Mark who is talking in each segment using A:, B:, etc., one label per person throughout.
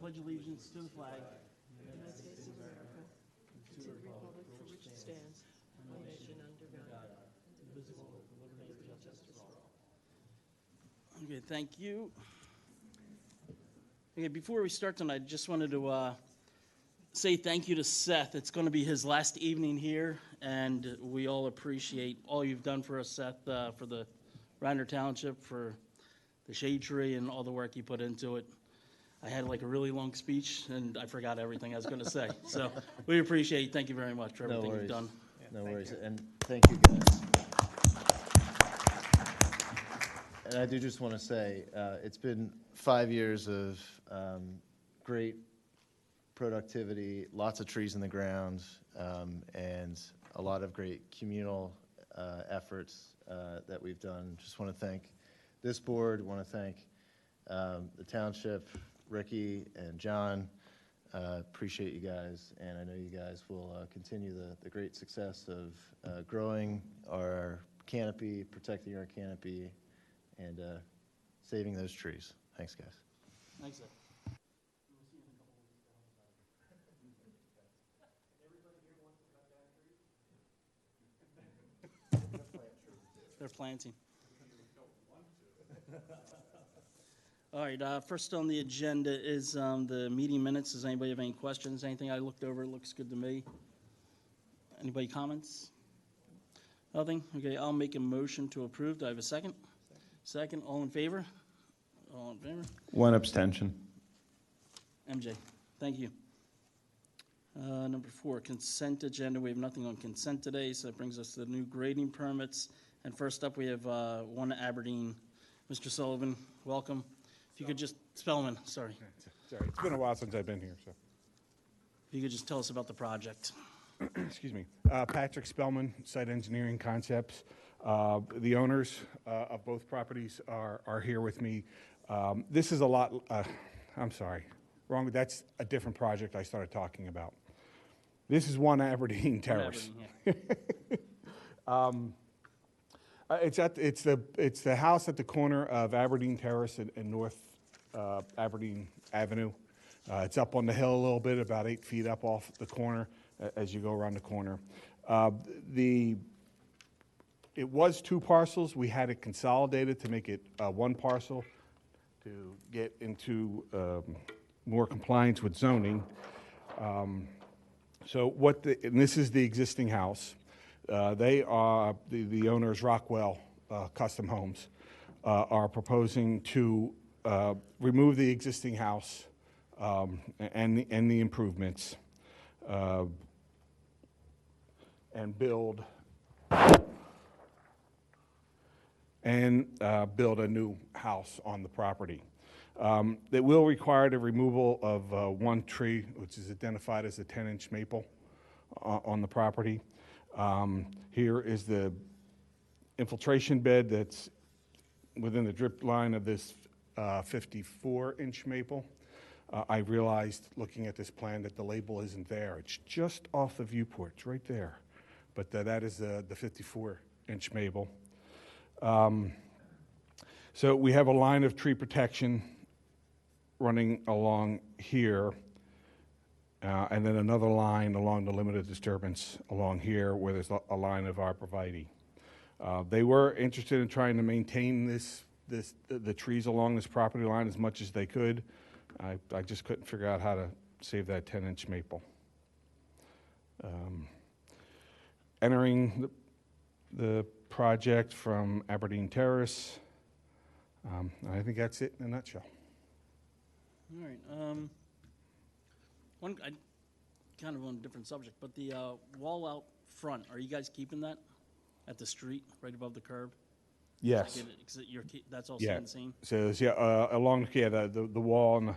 A: pledge allegiance to the flag.
B: United States of America, to the republic for which it stands, one nation under God, indivisible, with liberty and justice for all.
A: Okay, thank you. Okay, before we start tonight, I just wanted to say thank you to Seth. It's going to be his last evening here, and we all appreciate all you've done for us, Seth, for the Radnor Township, for the shade tree, and all the work you put into it. I had like a really long speech, and I forgot everything I was going to say. So we appreciate it. Thank you very much for everything you've done.
C: No worries, and thank you, guys. And I do just want to say, it's been 5 years of great productivity, lots of trees in the ground, and a lot of great communal efforts that we've done. Just want to thank this board, want to thank the township, Ricky and John. Appreciate you guys, and I know you guys will continue the great success of growing our canopy, protecting our canopy, and saving those trees. Thanks, guys.
A: Thanks, Seth. They're planting. All right, first on the agenda is the meeting minutes. Does anybody have any questions? Anything I looked over looks good to me? Anybody comments? Nothing? Okay, I'll make a motion to approve. Do I have a second? Second, all in favor? All in favor?
D: One abstention.
A: MJ, thank you. Number 4, consent agenda. We have nothing on consent today, so that brings us to the new grading permits. And first up, we have one Aberdeen. Mr. Sullivan, welcome. If you could just, Spellman, sorry.
D: Sorry, it's been a while since I've been here, so.
A: If you could just tell us about the project.
D: Excuse me. Patrick Spellman, Site Engineering Concepts. The owners of both properties are here with me. This is a lot, I'm sorry, wrong. That's a different project I started talking about. This is one Aberdeen Terrace. It's the house at the corner of Aberdeen Terrace and North Aberdeen Avenue. It's up on the hill a little bit, about 8 feet up off the corner as you go around the corner. It was 2 parcels. We had it consolidated to make it 1 parcel to get into more compliance with zoning. And this is the existing house. They are, the owners, Rockwell Custom Homes, are proposing to remove the existing house and the improvements and build a new house on the property. It will require the removal of 1 tree, which is identified as a 10-inch maple on the property. Here is the infiltration bed that's within the drip line of this 54-inch maple. I realized looking at this plan that the label isn't there. It's just off the viewport. It's right there. But that is the 54-inch maple. So we have a line of tree protection running along here, and then another line along the limited disturbance along here where there's a line of arborvitae. They were interested in trying to maintain the trees along this property line as much as they could. I just couldn't figure out how to save that 10-inch maple. Entering the project from Aberdeen Terrace. I think that's it in a nutshell.
A: All right. Kind of on a different subject, but the wall out front, are you guys keeping that at the street, right above the curb?
D: Yes.
A: That's all staying the same?
D: So along the wall and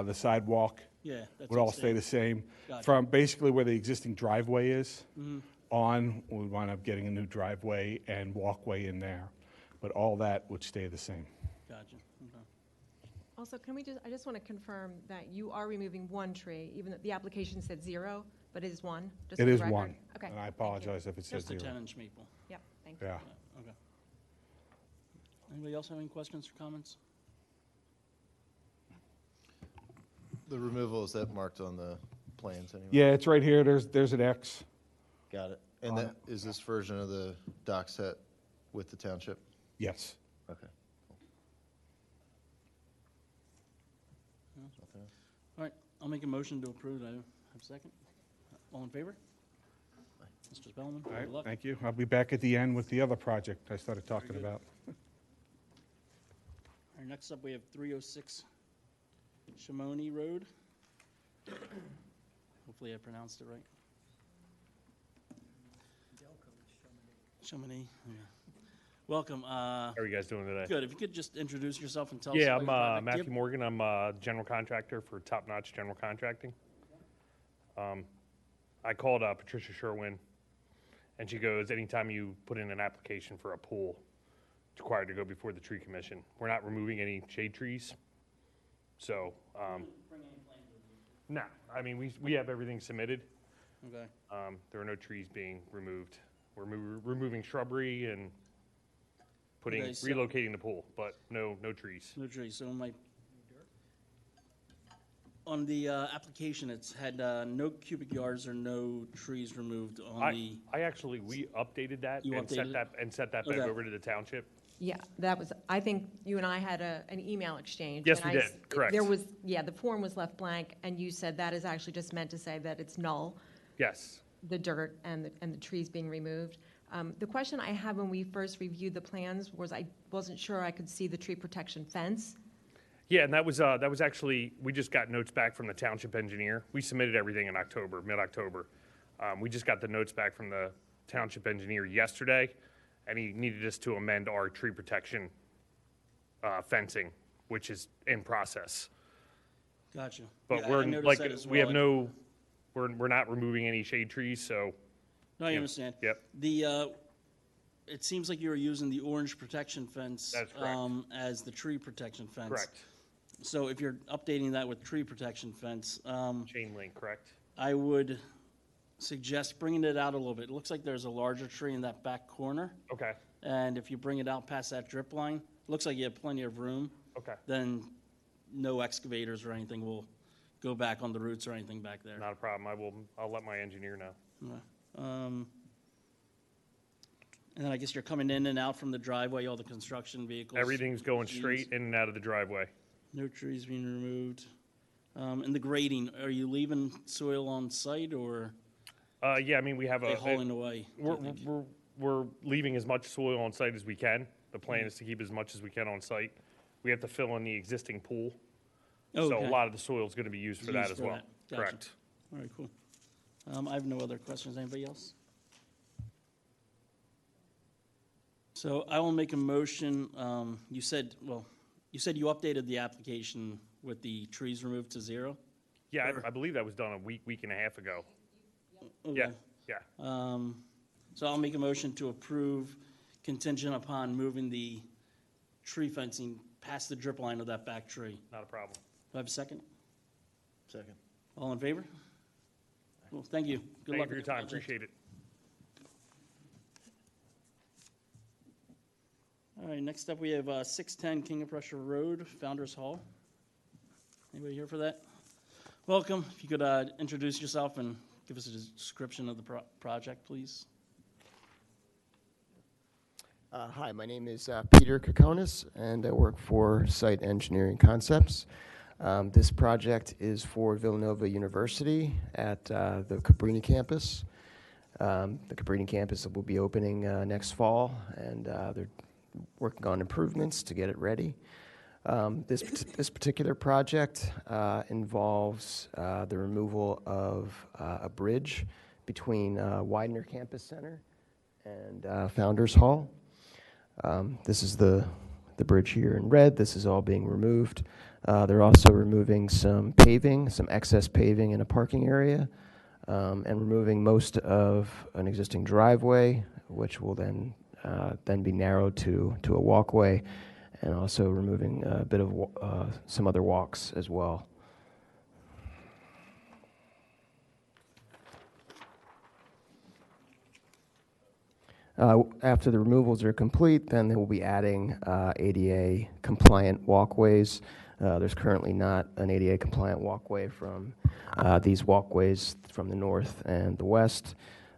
D: the sidewalk would all stay the same.
A: Gotcha.
D: From basically where the existing driveway is on, we wind up getting a new driveway and walkway in there, but all that would stay the same.
A: Gotcha. Okay.
B: Also, I just want to confirm that you are removing 1 tree, even though the application said 0, but it is 1? Just
D: It
B: for the
D: is
B: record?
D: 1.
B: Okay.
D: And I apologize if it says
A: Just a
D: 0.
A: 10-inch maple.
B: Yep, thank you.
D: Yeah.
A: Okay. Anybody else have any questions or comments?
C: The removal, is that marked on the plans anyway?
D: Yeah, it's right here. There's an X.
C: Got it. And that, is this version of the dock set with the township?
D: Yes.
C: Okay.
A: All right, I'll make a motion to approve. I have a second. All in favor? Mr. Spellman,
D: All right,
A: good luck.
D: thank you. I'll be back at the end with the other project I started talking
A: good.
D: about.
A: All right, next up, we have 306 Chamonix Road. Hopefully I pronounced it right. Chamonix, yeah. Welcome.
E: How are you guys doing today?
A: Good. If you could just introduce yourself and tell us
E: Yeah,
A: about
E: I'm
A: your project.
E: Matthew
A: Yep.
E: Morgan. I'm a general contractor for Top Notch General Contracting. I called Patricia Sherwin, and she goes, anytime you put in an application for a pool, it's required to go before the tree commission. We're not removing any shade trees. So, no, I mean, we have everything submitted.
A: Okay.
E: There are no trees being removed. We're removing shrubbery and
A: Okay, so-
E: relocating the pool, but no trees.
A: No trees. So on the application, it's had no cubic yards or no trees removed on the.
E: We updated that
A: You
E: and
A: updated it?
E: sent that back
A: Okay.
E: over to the township.
B: Yeah, that was, I think you and I had an email exchange.
E: Yes,
B: and
E: we
B: I
E: did. Correct.
B: There was, yeah, the form was left blank, and you said that is actually just meant to say that it's null,
E: Yes.
B: the dirt and the trees being removed. The question I had when we first reviewed the plans was I wasn't sure I could see the tree protection fence.
E: Yeah, and that was actually, we just got notes back from the township engineer. We submitted everything in October, mid-October. We just got the notes back from the township engineer yesterday, and he needed us to amend our tree protection fencing, which is in process.
A: Gotcha.
E: But
A: Yeah, I
E: we're,
A: noticed
E: like,
A: that as
E: we have
A: well.
E: we're not removing any shade trees, so,
A: No, I
E: yeah.
A: understand.
E: Yep.
A: It seems like you were using the orange protection fence.
E: That's correct.
A: As the tree protection fence.
E: correct.
A: So if you're updating that with tree protection fence,
E: Chain link, correct?
A: I would suggest bringing it out a little bit. It looks like there's a larger tree in that back corner.
E: Okay,
A: And if you bring it out past that drip line, looks like you have plenty of room.
E: okay.
A: Then no excavators or anything will go back on the roots or anything back there.
E: Not a problem. I'll let my engineer know.
A: And then I guess you're coming in and out from the driveway, all the construction vehicles.
E: Everything's going
A: Trees.
E: straight in and out of the driveway.
A: No trees being removed. And the grading, are you leaving soil on site or
E: Yeah, I mean, we have
A: are they hauling away? do you think?
E: we're leaving as much soil on site as we can. The plan is to keep as much as we can on site. We have to fill in the existing pool. So
A: Okay.
E: a lot of the soil is going to be used for that
A: Used
E: as
A: for
E: well.
A: that. Gotcha.
E: Correct.
A: All right, cool. I have no other questions. Anybody else? So I will make a motion. You said you updated the application with the trees removed to 0?
E: Yeah, I believe that was done a week and a half ago.
A: Okay.
E: Yeah, yeah.
A: So I'll make a motion to approve contingent upon moving the tree fencing past the drip line of that back tree.
E: Not a problem.
A: Do I have a second?
C: Second.
A: All in favor? Well, thank you. Good
E: Thank you
A: luck
E: for your
A: with the
E: time.
A: project.
E: Appreciate it.
A: All right, next up, we have 610 King of Prussia Road, Founders Hall. Anybody here for that? Welcome. If you could introduce yourself and give us a description of the project, please.
F: Hi, my name is Peter Kokonis, and I work for Site Engineering Concepts. This project is for Villanova University at the Cabrini campus. The Cabrini campus will be opening next fall, and they're working on improvements to get it ready. This particular project involves the removal of a bridge between Widener Campus Center and Founders Hall. This is the bridge here in red. This is all being removed. They're also removing some paving, some excess paving in a parking area, and removing most of an existing driveway, which will then be narrowed to a walkway, and also removing a bit of some other walks as well. After the removals are complete, then they will be adding ADA compliant walkways. There's currently not an ADA compliant walkway from these walkways from the north and the west.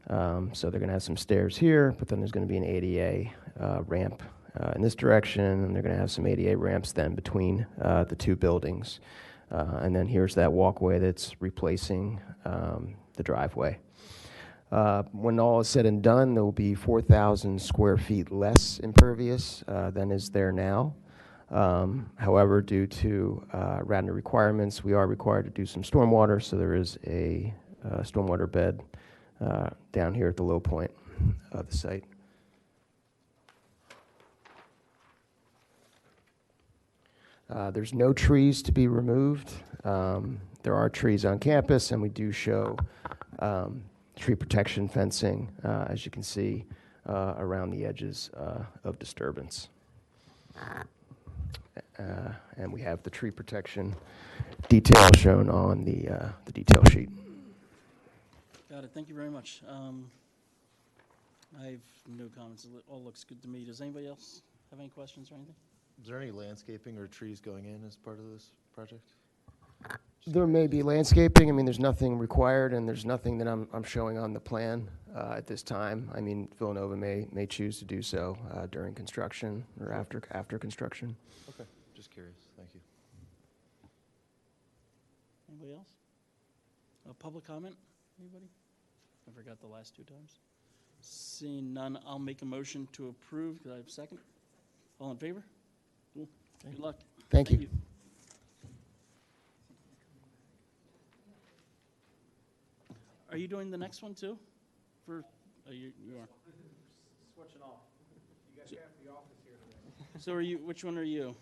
F: So they're going to have some stairs here, but then there's going to be an ADA ramp in this direction, and they're going to have some ADA ramps then between the two buildings. And then here's that walkway that's replacing the driveway. When all is said and done, there will be 4,000 square feet less impervious than is there now. However, due to Radnor requirements, we are required to do some stormwater, so there is a stormwater bed down here at the low point of the site. There's no trees to be removed. There are trees on campus, and we do show tree protection fencing, as you can see, around the edges of disturbance. And we have the tree protection detail shown on the detail sheet.
A: Got it, thank you very much. I have no comments, it all looks good to me. Does anybody else have any questions or anything?
C: Is there any landscaping or trees going in as part of this project?
F: There may be landscaping. I mean, there's nothing required, and there's nothing that I'm showing on the plan at this time. I mean, Villanova may choose to do so during construction or after construction.
C: Okay, just curious. Thank you.
A: Anybody else? Public comment, anybody? I forgot the last two times. Seeing none, I'll make a motion to approve. Could I have a second? All in favor? Cool. Good luck.
F: Thank you.
A: Are you doing the next one too? You are.
G: Switching off. You got half the office here today.
A: So are you, which one are you?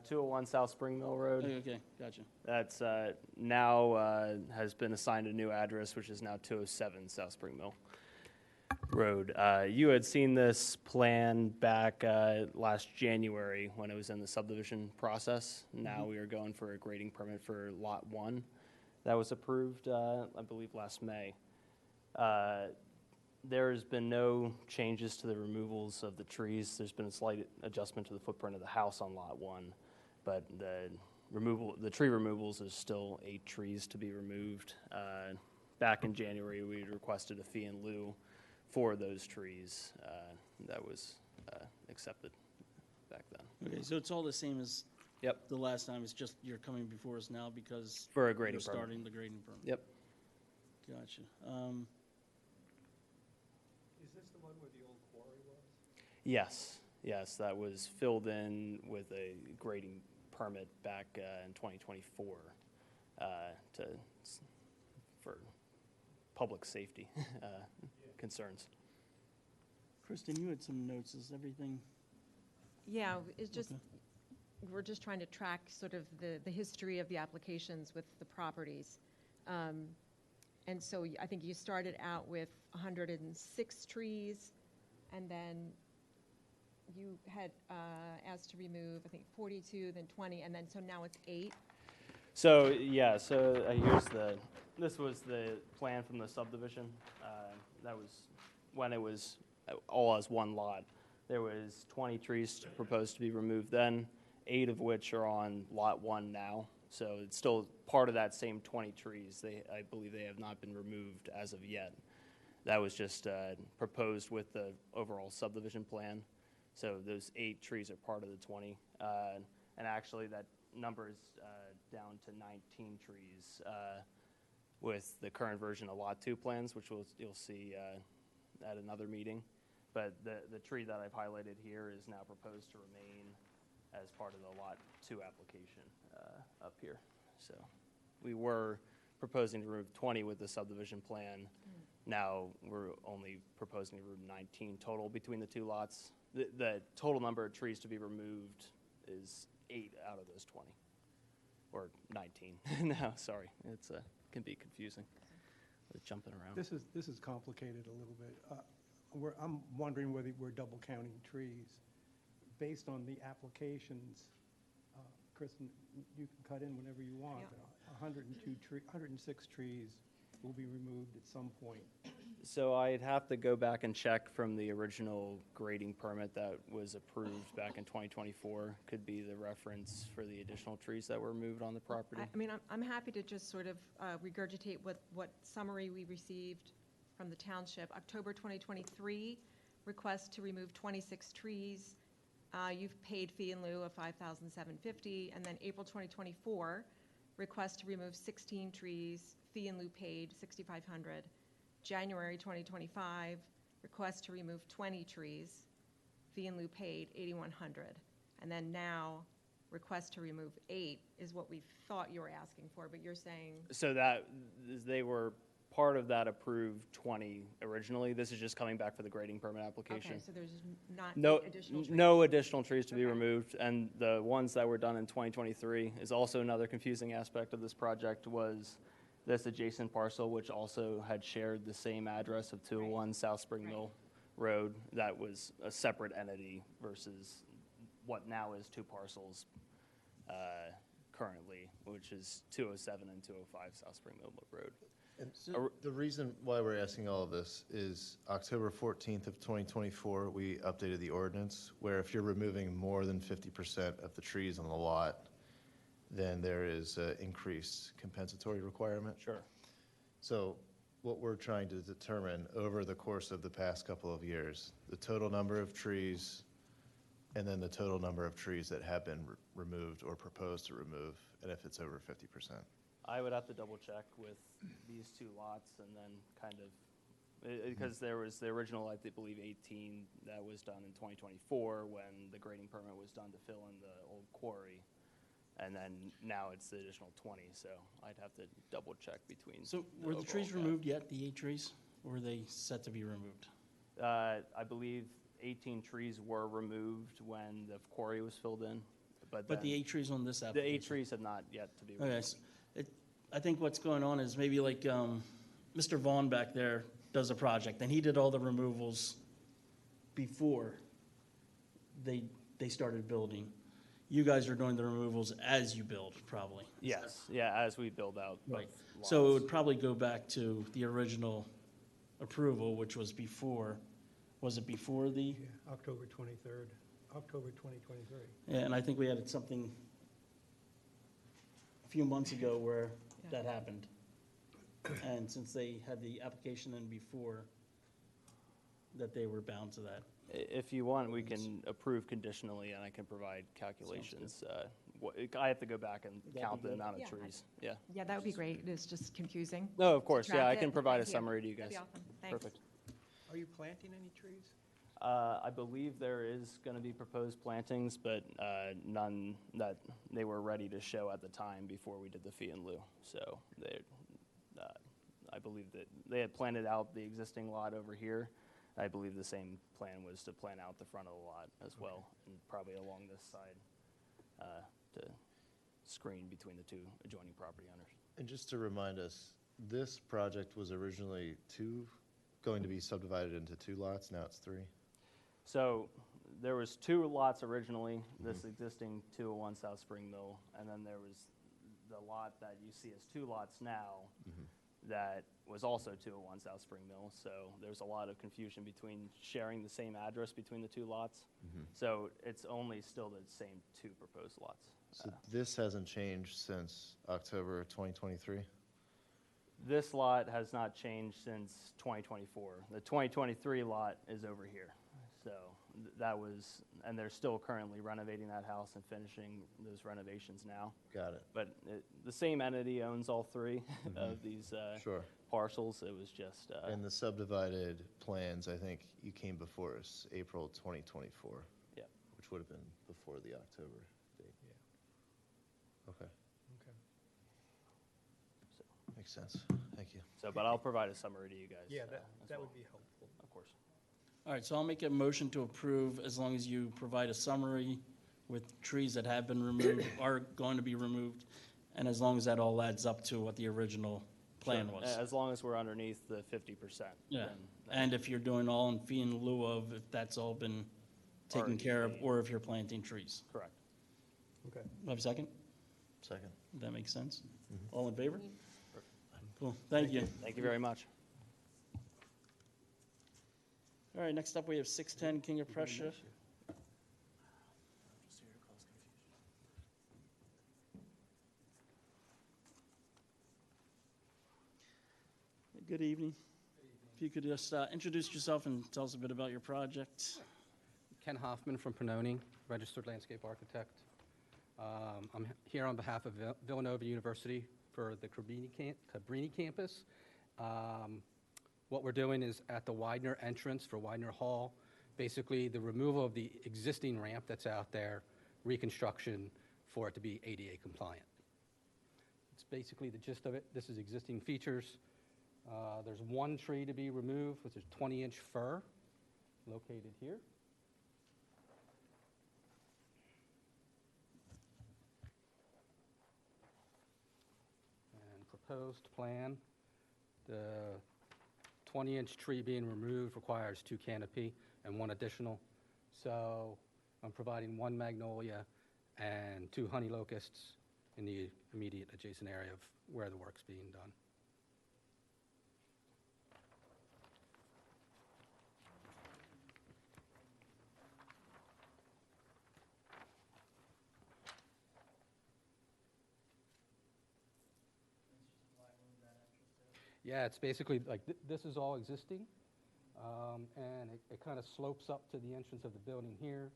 G: 201 South Spring Mill Road.
A: Okay, gotcha.
G: That's now has been assigned a new address, which is now 207 South Spring Mill Road. You had seen this plan back last January when it was in the subdivision process. Now we are going for a grading permit for Lot 1. That was approved, I believe, last May. There's been no changes to the removals of the trees. There's been a slight adjustment to the footprint of the house on Lot 1, but the tree removals is still 8 trees to be removed. Back in January, we requested a fee in lieu for those trees. That was accepted back then.
A: Okay, so it's all the same as
G: Yep.
A: the last time, it's just you're coming before us now because
G: For a grading
A: you're
G: permit.
A: starting the grading permit.
G: Yep.
A: Gotcha.
H: Is this the one where the old quarry was?
G: Yes, that was filled in with a grading permit back in 2024 for public safety concerns.
A: Kristen, you had some notes, is everything?
B: Yeah, it's just,
A: Okay.
B: we're just trying to track sort of the history of the applications with the properties. And so I think you started out with 106 trees, and then you had asked to remove, I think, 42, then 20, and then so now it's 8.
G: So, yeah, this was the plan from the subdivision. That was when it was all as one lot. There was 20 trees proposed to be removed then, 8 of which are on Lot 1 now. So it's still part of that same 20 trees. I believe they have not been removed as of yet. That was just proposed with the overall subdivision plan. So those 8 trees are part of the 20. And actually that number is down to 19 trees with the current version of Lot 2 plans, which you'll see at another meeting. But the tree that I've highlighted here is now proposed to remain as part of the Lot 2 application up here. So we were proposing to remove 20 with the subdivision plan. Now we're only proposing to remove 19 total between the 2 lots. The total number of trees to be removed is 8 out of those 20, or 19. No, sorry, it's can be confusing with jumping around.
H: This is complicated a little bit. I'm wondering whether we're double counting trees. Based on the applications, Kristen, you can cut in whenever you want.
B: Yeah.
H: 106 trees will be removed at some point.
G: So I'd have to go back and check from the original grading permit that was approved back in 2024. Could be the reference for the additional trees that were removed on the property.
B: I mean, I'm happy to just sort of regurgitate what summary we received from the township. October 2023, request to remove 26 trees. You've paid fee in lieu of $5,750. And then April 2024, request to remove 16 trees, fee in lieu paid $6,500. January 2025, request to remove 20 trees, fee in lieu paid $8,100. And then now, request to remove 8 is what we thought you were asking for, but you're saying,
G: So that, they were part of that approved 20 originally. This is just coming back for the grading permit application.
B: okay, so there's not
G: No,
B: additional trees?
G: no additional trees to be
B: Okay.
G: removed, and the ones that were done in 2023 is also another confusing aspect of this project was this adjacent parcel, which also had shared the same address of 201 South Spring
B: Right.
G: Mill Road. That was a separate entity versus what now is 2 parcels currently, which is 207 and 205 South Spring Mill Road.
C: And the reason why we're asking all of this is October 14th of 2024, we updated the ordinance where if you're removing more than 50% of the trees on the lot, then there is an increased compensatory requirement.
G: Sure.
C: So what we're trying to determine over the course of the past couple of years, the total number of trees and then the total number of trees that have been removed or proposed to remove, and if it's over 50%.
G: I would have to double check with these 2 lots and then kind of, because there was the original, I believe, 18 that was done in 2024 when the grading permit was done to fill in the old quarry. And then now it's the additional 20, so I'd have to double check between.
A: So were the trees
G: overall
A: removed yet, the 8 trees? Or were they set to be removed?
G: count. I believe 18 trees were removed when the quarry was filled in, but
A: But the
G: then
A: 8 trees on this
G: the
A: application?
G: 8 trees have not yet to be
A: Okay,
G: removed.
A: so I think what's going on is maybe like Mr. Vaughn back there does a project, and he did all the removals before they started building. You guys are doing the removals as you build, probably.
G: Yes, yeah, as we build out both
A: Right.
G: lots.
A: So it would probably go back to the original approval, which was before, was it before the?
H: Yeah, October 23rd, October 2023.
A: Yeah, and I think we had something a few months ago where that happened. And since they had the application in before, that they were bound to that.
G: If you want, we can approve conditionally, and I can provide calculations. I have to go back and
A: That'd be
G: count the
A: good.
G: amount of
B: Yeah,
G: trees. Yeah.
B: Yeah, that would be great. It's just confusing.
G: No, of course, yeah,
B: track
G: I
B: it.
G: can provide a
B: Thank you.
G: summary to you guys.
B: That'd be awesome. Thanks.
G: Perfect.
H: Are you planting any trees?
G: I believe there is going to be proposed plantings, but none that they were ready to show at the time before we did the fee in lieu. So I believe that they had planted out the existing lot over here. I believe the same plan was to plant out the front of the lot as well, and probably along this side to screen between the 2 adjoining property owners.
C: And just to remind us, this project was originally going to be subdivided into 2 lots, now it's 3?
G: So there was 2 lots originally, this existing 201 South Spring Mill, and then there was the lot that you see as 2 lots now that was also 201 South Spring Mill. So there's a lot of confusion between sharing the same address between the 2 lots. So it's only still the same 2 proposed lots.
C: So this hasn't changed since October 2023?
G: This lot has not changed since 2024. The 2023 lot is over here. So that was, and they're still currently renovating that house and finishing those renovations now.
C: Got it.
G: But the same entity owns all 3 of these
C: Sure.
G: parcels. It was just,
C: And the subdivided plans, I think you came before us, April 2024.
G: Yeah.
C: Which would have been before the October date.
H: Yeah.
C: Okay,
H: Okay.
C: makes sense. Thank you.
G: so, but I'll provide a summary to you guys.
H: Yeah,
G: as
H: that
G: well,
H: would be helpful.
G: Of course.
A: All right, so I'll make a motion to approve as long as you provide a summary with trees that have been removed, are going to be removed, and as long as that all adds up to what the original plan
G: Sure.
A: was.
G: As long as we're underneath the 50%.
A: Yeah,
G: then-
A: and if you're doing all in fee in lieu of, if that's all been taken
G: Already
A: care of,
G: paid.
A: or if you're planting trees.
G: Correct.
H: Okay.
A: Do I have a second?
C: Second.
A: That makes sense? All in favor? Cool, thank you.
G: Thank you very much.
A: All right, next up, we have 610 King of Prussia. Good evening. If you could just introduce yourself and tell us a bit about your project.
I: Ken Hoffman from Pannoni, registered landscape architect. I'm here on behalf of Villanova University for the Cabrini campus. What we're doing is at the Widener entrance for Widener Hall, basically the removal of the existing ramp that's out there, reconstruction for it to be ADA compliant. It's basically the gist of it. This is existing features. There's one tree to be removed, which is 20-inch fir, located here. And proposed plan, the 20-inch tree being removed requires 2 canopy and 1 additional. So I'm providing 1 magnolia and 2 honey locusts in the immediate adjacent area of where the work's being done. Yeah, it's basically like this is all existing, and it kind of slopes up to the entrance of the building here.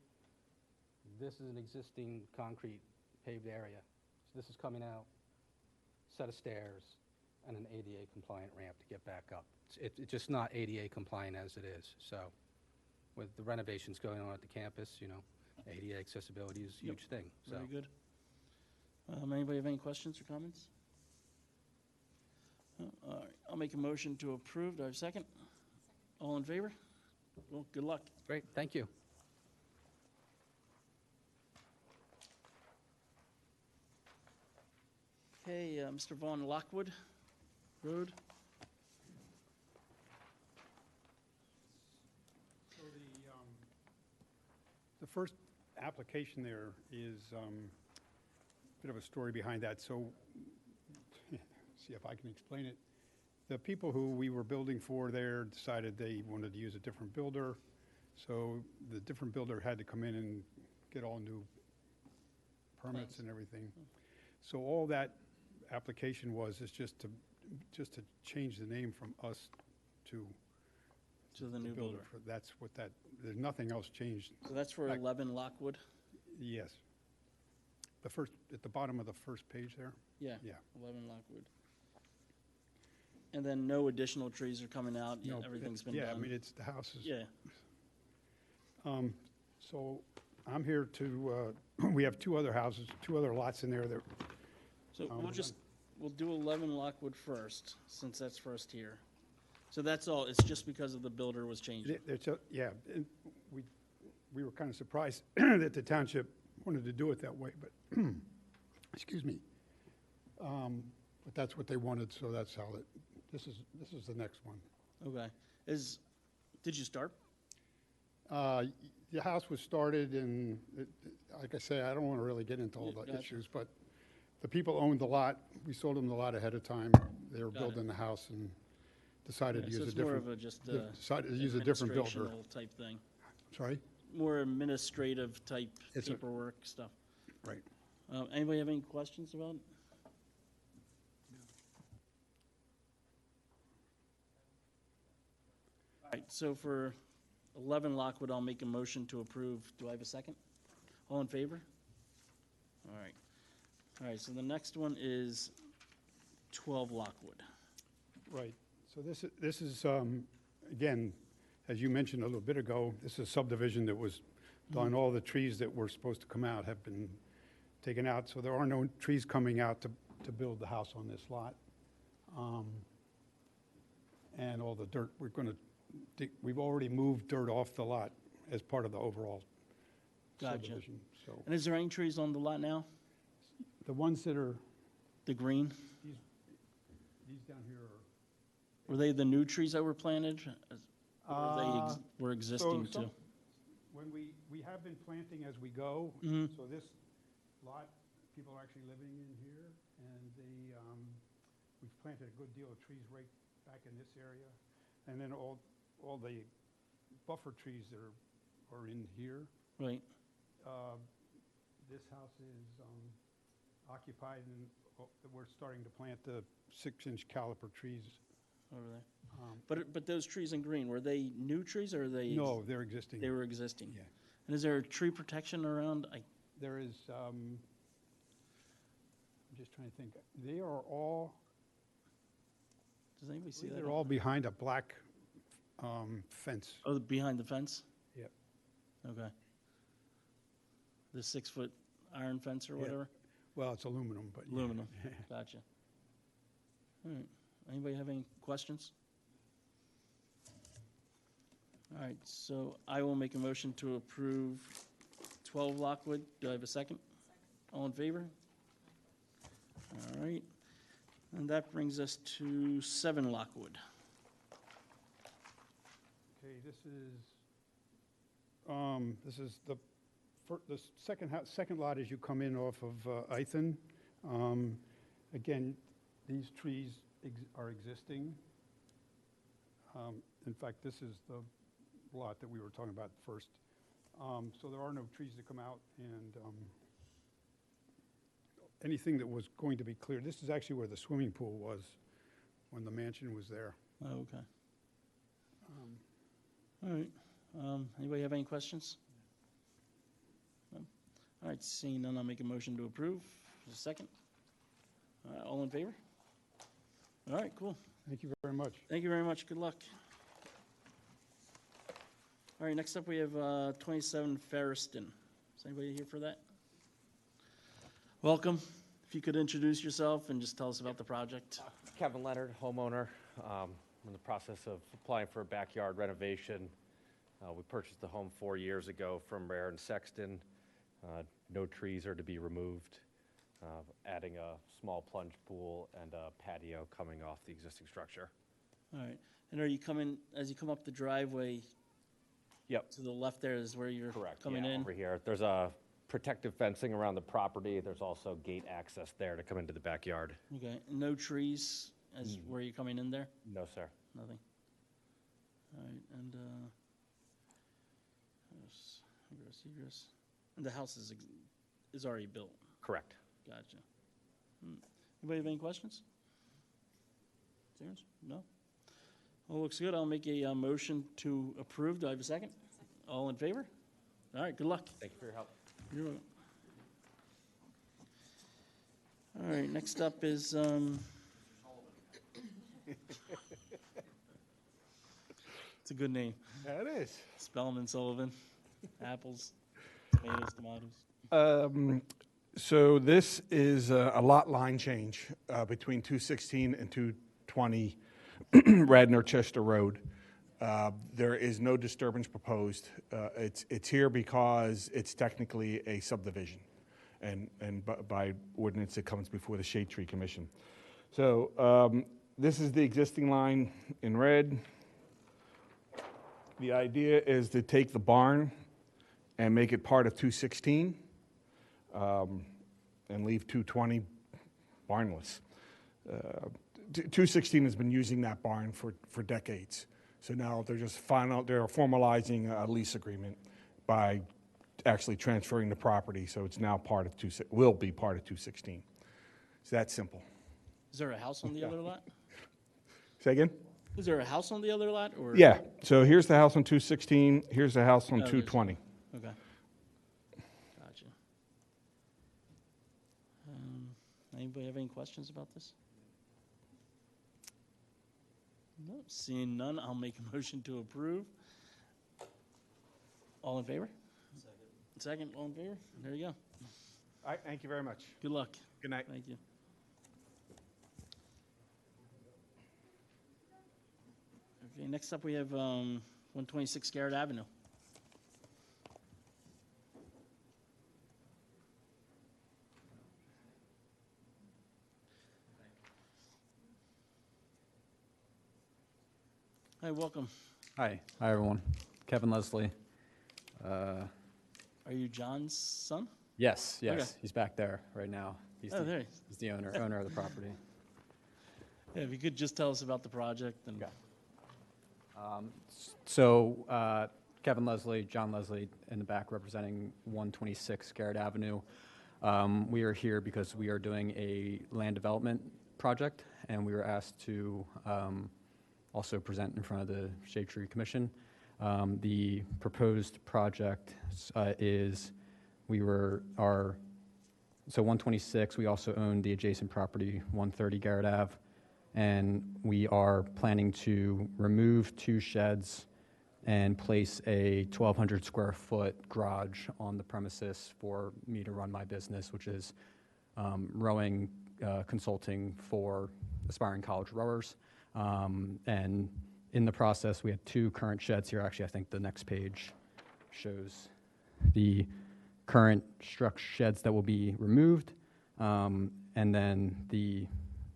I: This is an existing concrete paved area. So this is coming out, set of stairs, and an ADA compliant ramp to get back up. It's just not ADA compliant as it is. So with the renovations going on at the campus, you know, ADA accessibility is a huge thing. So.
A: Very good. Anybody have any questions or comments? All right, I'll make a motion to approve. Do I have a second? All in favor? Well, good luck.
I: Great, thank you.
A: Okay, Mr. Vaughn, Lockwood Road.
J: So the first application there is a bit of a story behind that. So see if I can explain it. The people who we were building for there decided they wanted to use a different builder. So the different builder had to come in and get all new permits and everything. So all that application is just to change the name from us to
A: the new builder.
J: That's what that, there's nothing else changed.
A: So that's for 11 Lockwood?
J: Yes. The first, at the bottom of the first page there?
A: Yeah.
J: Yeah.
A: 11 Lockwood. And then no additional trees are coming out?
J: No,
A: Everything's been
J: yeah,
A: done?
J: I mean, it's the houses.
A: Yeah.
J: So I'm here to, we have 2 other houses, 2 other lots in there that,
A: So we'll do 11 Lockwood first, since that's first here. So that's all, it's just because of the builder was changing?
J: yeah, and we were kind of surprised that the township wanted to do it that way, but, excuse me. But that's what they wanted, so that's how this is the next one.
A: Okay. Did you start?
J: The house was started and, like I say, I don't want to really get into all
A: Yeah,
J: the
A: gotcha.
J: issues, but the people owned the lot. We sold them the lot ahead of time. They were
A: Got
J: building the house and decided to
A: So
J: use a
A: it's more
J: different.
A: of a just
J: Decided to use a different builder.
A: administrational type thing?
J: Sorry?
A: More administrative type
J: It's a-
A: paperwork stuff?
J: Right.
A: Anybody have any questions about it? All right, so for 11 Lockwood, I'll make a motion to approve. Do I have a second? All in favor? All right. All right, so the next one is 12 Lockwood.
J: Right. So this is, again, as you mentioned a little bit ago, this is a subdivision that was done. All the trees that were supposed to come out have been taken out, so there are no trees coming out to build the house on this lot. And all the dirt, we've already moved dirt off the lot as part of the overall
A: Gotcha.
J: subdivision. So
A: And is there any trees on the lot now?
J: the ones that are,
A: The green?
J: these down here are.
A: Were they the new trees that were planted? Or they were
J: So
A: existing
J: some-
A: too?
J: When we have been planting as we go,
A: Mhm.
J: so this lot, people are actually living in here, and we've planted a good deal of trees right back in this area. And then all the buffer trees that are in here.
A: Right,
J: This house is occupied, and we're starting to plant the 6-inch caliper trees.
A: over there. But those trees in green, were they new trees or are they?
J: No, they're existing.
A: They were existing?
J: Yeah.
A: And is there tree protection around?
J: There is, I'm just trying to think, they are all,
A: Does anybody see that?
J: they're all behind a black fence.
A: Oh, behind the fence?
J: Yep.
A: Okay. The 6-foot iron fence or
J: Yeah.
A: whatever?
J: Well, it's aluminum, but. yeah.
A: Aluminum, gotcha. All right, anybody have any questions? All right, so I will make a motion to approve 12 Lockwood. Do I have a second? All in favor? All right, and that brings us to 7 Lockwood.
J: Okay, this is the second lot as you come in off of Ithan. Again, these trees are existing. In fact, this is the lot that we were talking about first. So there are no trees that come out, and anything that was going to be cleared. This is actually where the swimming pool was when the mansion was there.
A: Oh, okay. All right, anybody have any questions? No? All right, seeing none, I'll make a motion to approve. A second? All in favor? All right, cool.
J: Thank you very much.
A: Thank you very much. Good luck. All right, next up we have 27 Ferriston. Is anybody here for that? Welcome. If you could introduce yourself and just tell us about the project.
K: Kevin Leonard, homeowner. I'm in the process of applying for a backyard renovation. We purchased the home 4 years ago from Rare and Sexton. No trees are to be removed. Adding a small plunge pool and a patio coming off the existing structure.
A: All right, and are you coming, as you come up the driveway?
K: Yep.
A: To the left there is where you're
K: Correct.
A: coming
K: yeah,
A: in?
K: Over here. There's a protective fencing around the property. There's also gate access there to come into the backyard.
A: Okay, no trees as where you're coming in there?
K: No, sir.
A: Nothing. All right, and egress. And the house is already built.
K: Correct.
A: Gotcha. Anybody have any questions? Terrence? No? All looks good. I'll make a motion to approve. Do I have a second? All in favor? All right, good luck.
K: Thank you for your help.
A: You're welcome. All right, next up is, it's a good name.
D: Yeah, it is.
A: Spellman Sullivan, apples, tomatoes,
D: So this is a lot line change between 216 and 220 Radnor Chester Road. There is no disturbance proposed. It's here because it's technically a subdivision, and by ordinance it comes before the Shade Tree Commission. So this is the existing line in red. The idea is to take the barn and make it part of 216. And leave 220 barnless. 216 has been using that barn for decades. So now they're formalizing a lease agreement by actually transferring the property. So it's now will be part of 216. It's that simple.
A: Is there a house on the other lot?
D: Say again?
A: Is there a house on the other lot, or?
D: Yeah. So here's the house on 216. Here's the house on
A: there's-
D: 220.
A: Okay. Gotcha. Anybody have any questions about this? No, seeing none, I'll make a motion to approve. All in favor? Second, all in favor? There you go.
D: All right. Thank you very much.
A: Good luck.
D: Good night.
A: Thank you. Okay, next up we have 126 Garrett Avenue. Hi, welcome.
L: Hi everyone. Kevin Leslie.
A: Are you John's son?
L: Yes,
A: Okay.
L: he's back there right now.
A: Oh, there he is.
L: He's the owner of the property.
A: Yeah, if you could just tell us about the project and.
L: Okay. Kevin Leslie, John Leslie in the back representing 126 Garrett Avenue. We are here because we are doing a land development project, and we were asked to also present in front of the Shade Tree Commission. The proposed project is, so 126, we also own the adjacent property, 130 Garrett Ave, and we are planning to remove 2 sheds and place a 1,200 square foot garage on the premises for me to run my business, which is rowing consulting for aspiring college rowers. And in the process, we have 2 current sheds here. Actually, I think the next page shows the current sheds that will be removed, and then the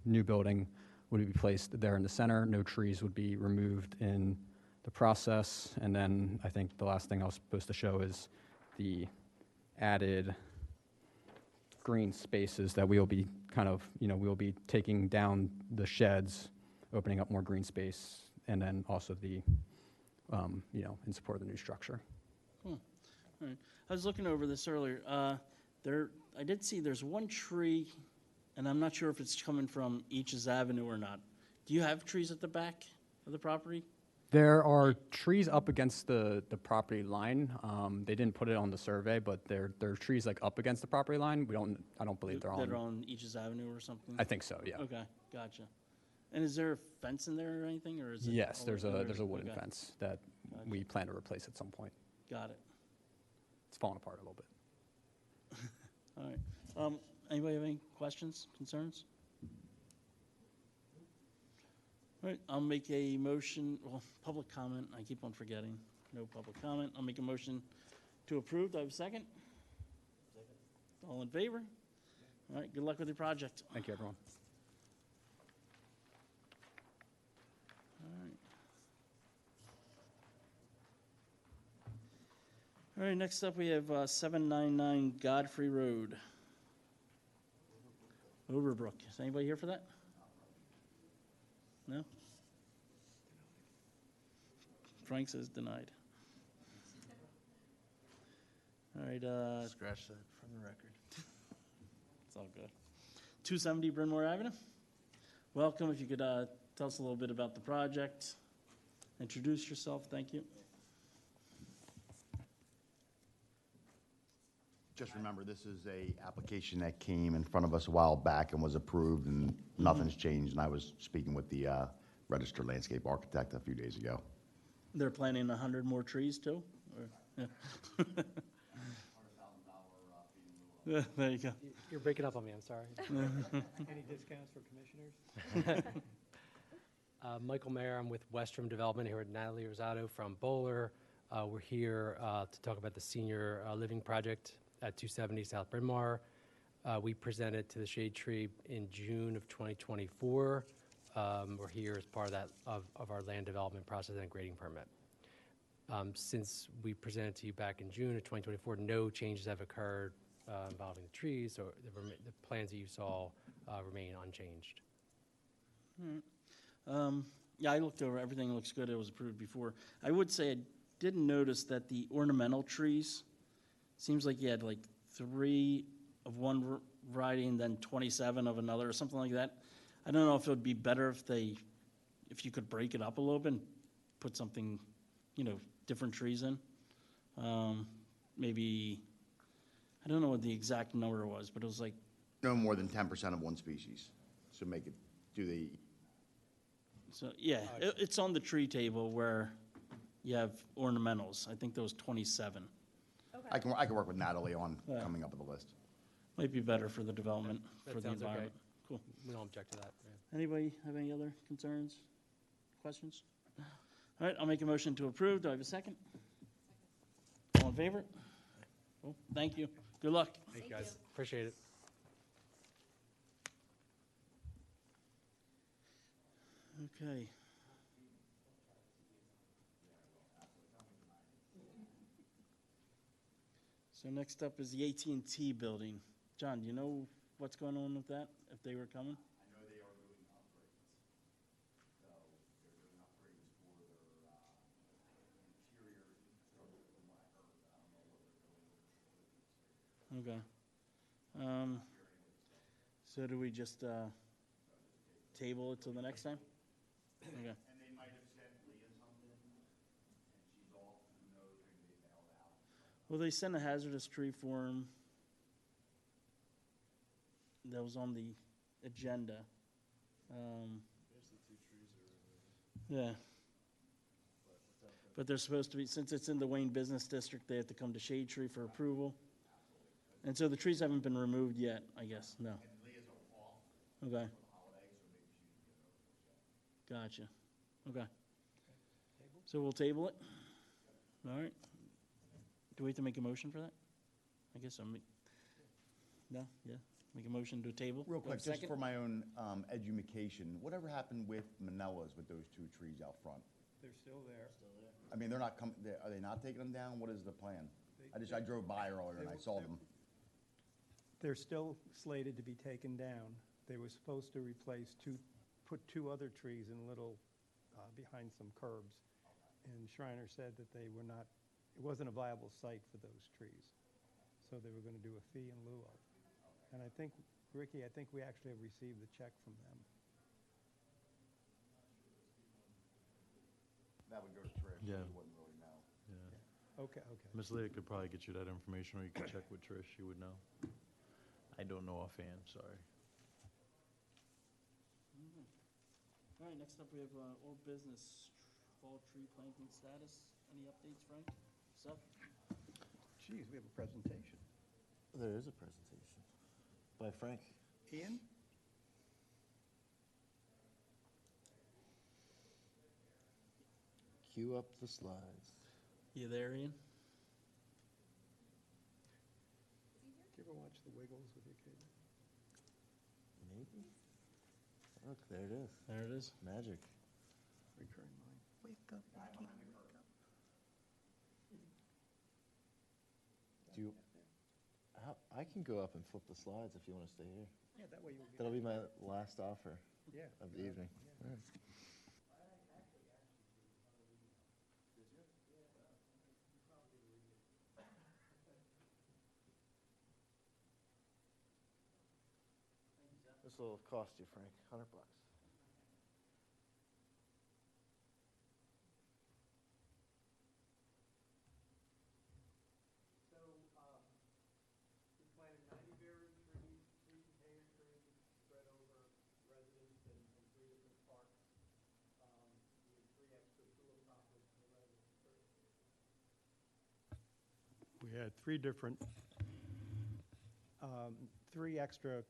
L: new building would be placed there in the center. No trees would be removed in the process. And then I think the last thing I was supposed to show is the added green spaces that we will be we'll be taking down the sheds, opening up more green space, and then also the, in support of the new structure.
A: All right. I was looking over this earlier. I did see there's 1 tree, and I'm not sure if it's coming from Eaches Avenue or not. Do you have trees at the back of the property?
L: There are trees up against the property line. They didn't put it on the survey, but there are trees like up against the property line. I don't believe they're
A: That are
L: on.
A: on Eaches Avenue or something?
L: I think so, yeah.
A: Okay, gotcha. And is there a fence in there or anything, or is it?
L: Yes,
A: all
L: there's a wooden
A: okay,
L: fence that we plan to replace at some point.
A: Got it.
L: It's falling apart a little bit.
A: All right. Anybody have any questions, concerns? All right, I'll make a motion, public comment, I keep on forgetting. No public comment. I'll make a motion to approve. Do I have a second? Second. All in favor? All right, good luck with your project.
L: Thank you, everyone.
A: All right, next up we have 799 Godfrey Road. Overbrook. Is anybody here for that? No? Frank says denied. All right,
C: Scratch that from the record.
A: it's all good. 270 Bryn Mawr Avenue. Welcome. If you could tell us a little bit about the project. Introduce yourself. Thank you.
M: Just remember, this is a application that came in front of us a while back and was approved, and nothing's changed. And I was speaking with the registered landscape architect a few days ago.
A: They're planting 100 more trees too? Or, yeah. Yeah, there you go.
N: You're breaking up on me, I'm sorry.
H: Any discounts for commissioners?
N: Michael Mayer, I'm with Westrum Development here with Natalie Rosado from Bowler. We're here to talk about the senior living project at 270 South Bryn Mawr. We presented to the Shade Tree in June of 2024. We're here as part of that of our land development process and grading permit. Since we presented to you back in June of 2024, no changes have occurred involving the trees, so the plans that you saw remain unchanged.
A: Yeah, I looked over, everything looks good, it was approved before. I would say I didn't notice that the ornamental trees, seems like you had like 3 of one variety and then 27 of another or something like that. I don't know if it would be better if you could break it up a little bit and put something, different trees in. Maybe, I don't know what the exact number was, but it was like,
M: No more than 10% of one species. So make it,
A: so yeah, it's on the tree table where you have ornamentals. I think there was 27.
M: I can work with Natalie on coming up with a list.
A: Might be better for the development,
N: That
A: for the
N: sounds okay.
A: environment. Cool.
N: We don't object to that. Yeah.
A: Anybody have any other concerns, questions? All right, I'll make a motion to approve. Do I have a second? All in favor? Cool. Thank you. Good luck.
N: Thank you, guys. Appreciate it.
A: Okay. So next up is the AT&T building. John, do you know what's going on with that, if they were coming?
M: I know they are doing upgrades. So they're doing upgrades for their
A: Okay. So do we just table it till the next time? Okay.
M: And they might have sent Leah something, and she's off, who knows, maybe they mailed out.
A: Well, they sent a hazardous tree form that was on the agenda. Yeah. But they're supposed to be, since it's in the Wayne Business District, they have to come to Shade Tree for approval. And so the trees haven't been removed yet, I guess, no.
M: And Leah's off
A: Okay,
M: for the holiday, so maybe she didn't get notified yet.
A: gotcha. Okay. So we'll table it? All right. Do we have to make a motion for that? I guess I'm, no, yeah, make a motion to table?
M: Real
A: Do I have
M: quick,
A: a
M: just
A: second?
M: for my own education, whatever happened with Manella's with those two trees out front?
H: They're still there.
M: I mean, they're not coming, are they not taking them down? What is the plan? I drove by earlier and I saw them.
H: They're still slated to be taken down. They were supposed to put two other trees in little, behind some curbs. And Shriner said that they were not, it wasn't a viable site for those trees. So they were gonna do a fee in lieu of. And I think, Ricky, I think we actually have received the check from them.
M: That would go to Trish,
O: Yeah.
M: you wouldn't really know.
H: Okay.
O: Ms. Leah could probably get you that information, or you could check with Trish, she would know. I don't know offhand, sorry.
A: All right, next up we have old business, fall tree planting status. Any updates, Frank? Seth?
H: Geez, we have a presentation.
O: There is a presentation by Frank.
H: Ian?
O: Cue up the slides.
A: You there, Ian?
H: Do you ever watch The Wiggles with your kids?
O: Maybe? Look, there it is.
A: There it is.
O: Magic.
H: Recurring mind. Wake up, Ricky, wake up.
O: Do you, I can go up and flip the slides if you want to stay here.
H: Yeah, that way you'll get.
O: That'll be my last offer
H: Yeah.
O: of the evening. All right. This will cost you, Frank, $100.
N: So, we planted 90 berry trees, 3 container trees spread over residence and 3 different parks. We have 3 extra tulip poplars for the residents.
H: We had three extra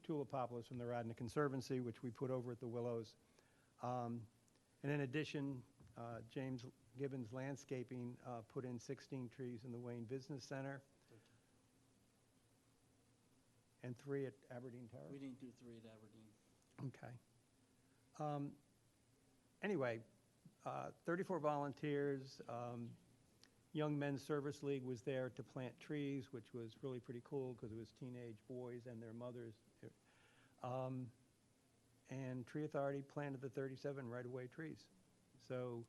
H: tulip poplars from the Radnor Conservancy, which we put over at the Willows. And in addition, James Gibbons Landscaping put in 16 trees in the Wayne Business Center. And 3 at Aberdeen Terrace.
A: We didn't do 3 at Aberdeen.
H: Okay. Anyway, 34 volunteers. Young Men's Service League was there to plant trees, which was really pretty cool because it was teenage boys and their mothers. And Tree Authority planted the 37 right-of-way trees. So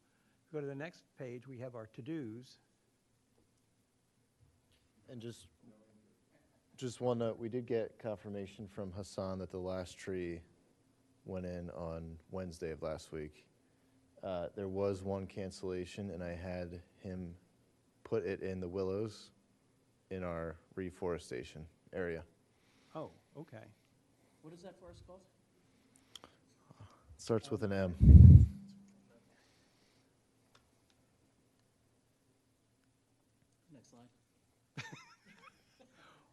H: go to the next page, we have our to-dos.
C: And just one note, we did get confirmation from Hassan that the last tree went in on Wednesday of last week. There was one cancellation, and I had him put it in the willows in our reforestation area.
H: Oh, okay.
A: What is that forest called?
C: Starts with an M.
A: Next slide.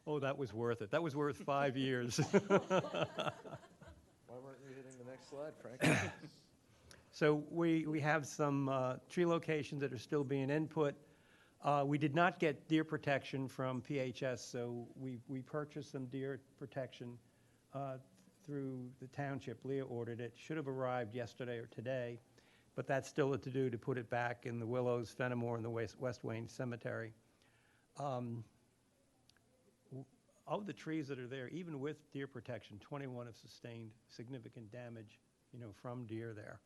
H: Oh, that was worth it. That was worth 5 years.
C: Why weren't you hitting the next slide, Frank?
H: So we have some tree locations that are still being input. We did not get deer protection from PHS, so we purchased some deer protection through the township. Leah ordered it. Should have arrived yesterday or today, but that's still a to-do to put it back in the Willows, Fenimore, and the West Wayne Cemetery. Of the trees that are there, even with deer protection, 21 have sustained significant damage, from deer there.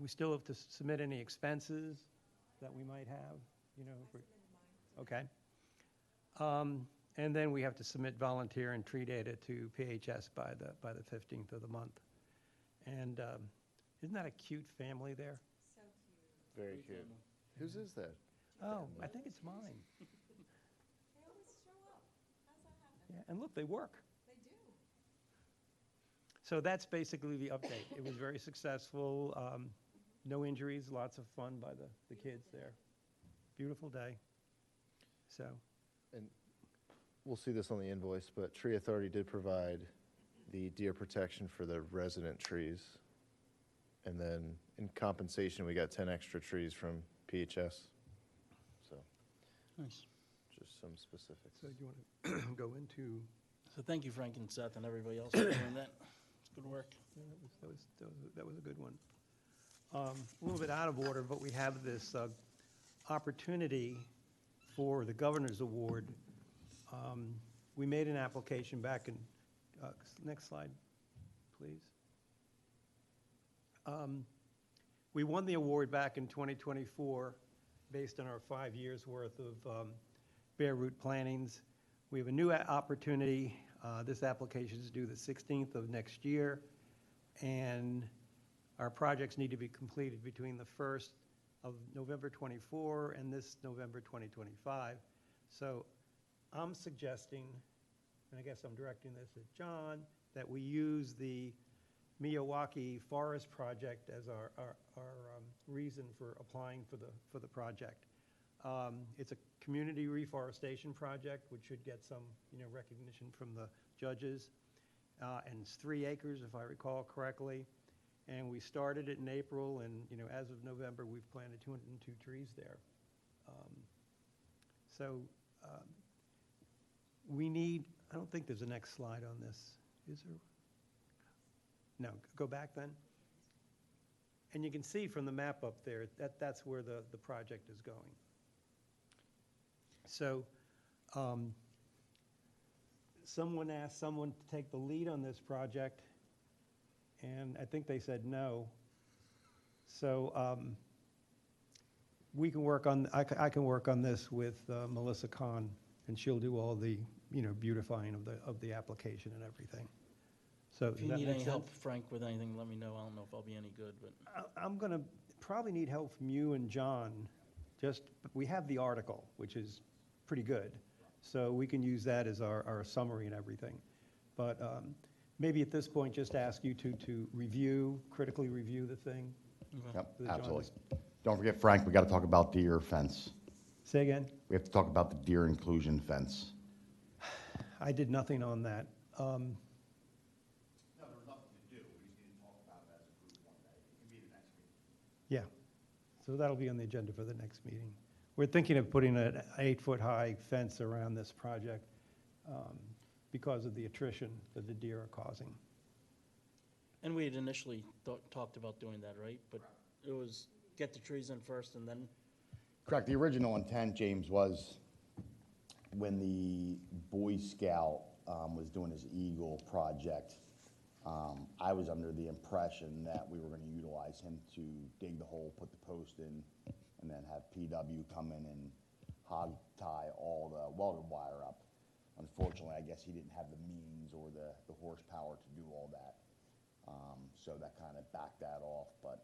H: We still have to submit any expenses that we might have, Okay. And then we have to submit volunteer and tree data to PHS by the 15th of the month. And isn't that a cute family there?
C: Very cute. Whose is that?
H: Oh, I think it's mine. Yeah, and look, they work. So that's basically the update. It was very successful, no injuries, lots of fun by the kids there. Beautiful day. So,
C: And we'll see this on the invoice, but Tree Authority did provide the deer protection for the resident trees. And then in compensation, we got 10 extra trees from PHS. So,
A: Nice.
C: just some specifics.
H: so do you want to go into?
A: So thank you, Frank and Seth, and everybody else for doing that. It's good work.
H: Yeah, that was a good one. A little bit out of order, but we have this opportunity for the Governor's Award. We made an application back in, next slide, please. We won the award back in 2024 based on our 5 years' worth of bare root plantings. We have a new opportunity. This application is due the 16th of next year, and our projects need to be completed between the 1st of November 24 and this November 2025. So I'm suggesting, and I guess I'm directing this at John, that we use the Miyawaki Forest Project as our reason for applying for the project. It's a community reforestation project, which should get some recognition from the judges, and it's 3 acres, if I recall correctly. And we started it in April, and as of November, we've planted 202 trees there. We need. I don't think there's a next slide on this, is there? No, go back then. And you can see from the map up there that's where the project is going. So someone asked someone to take the lead on this project, and I think they said no. So we can work on, I can work on this with Melissa Kahn, and she'll do all the beautifying of the application and everything. So
A: If you need any help, Frank, with anything, let me know. I don't know if I'll be any good, but.
H: I'm going to probably need help from you and John. We have the article, which is pretty good. So we can use that as our summary and everything. But maybe at this point, just ask you to critically review the thing.
M: Yep,
H: That John
M: absolutely.
H: is-
M: Don't forget, Frank, we got to talk about deer fence.
H: Say again?
M: We have to talk about the deer inclusion fence.
H: I did nothing on that.
M: No, there was nothing to do. We just didn't talk about it as a group one day. It can be the next meeting.
H: Yeah. So that'll be on the agenda for the next meeting. We're thinking of putting an 8-foot-high fence around this project because of the attrition that the deer are causing.
A: And we had initially talked about doing that, right? But it was get the trees in first and then.
M: Correct. The original intent, James, was when the Boy Scout was doing his Eagle project, I was under the impression that we were going to utilize him to dig the hole, put the post in, and then have PW come in and hog tie all the welded wire up. Unfortunately, I guess he didn't have the means or the horsepower to do all that. So that kind of backed that off. But,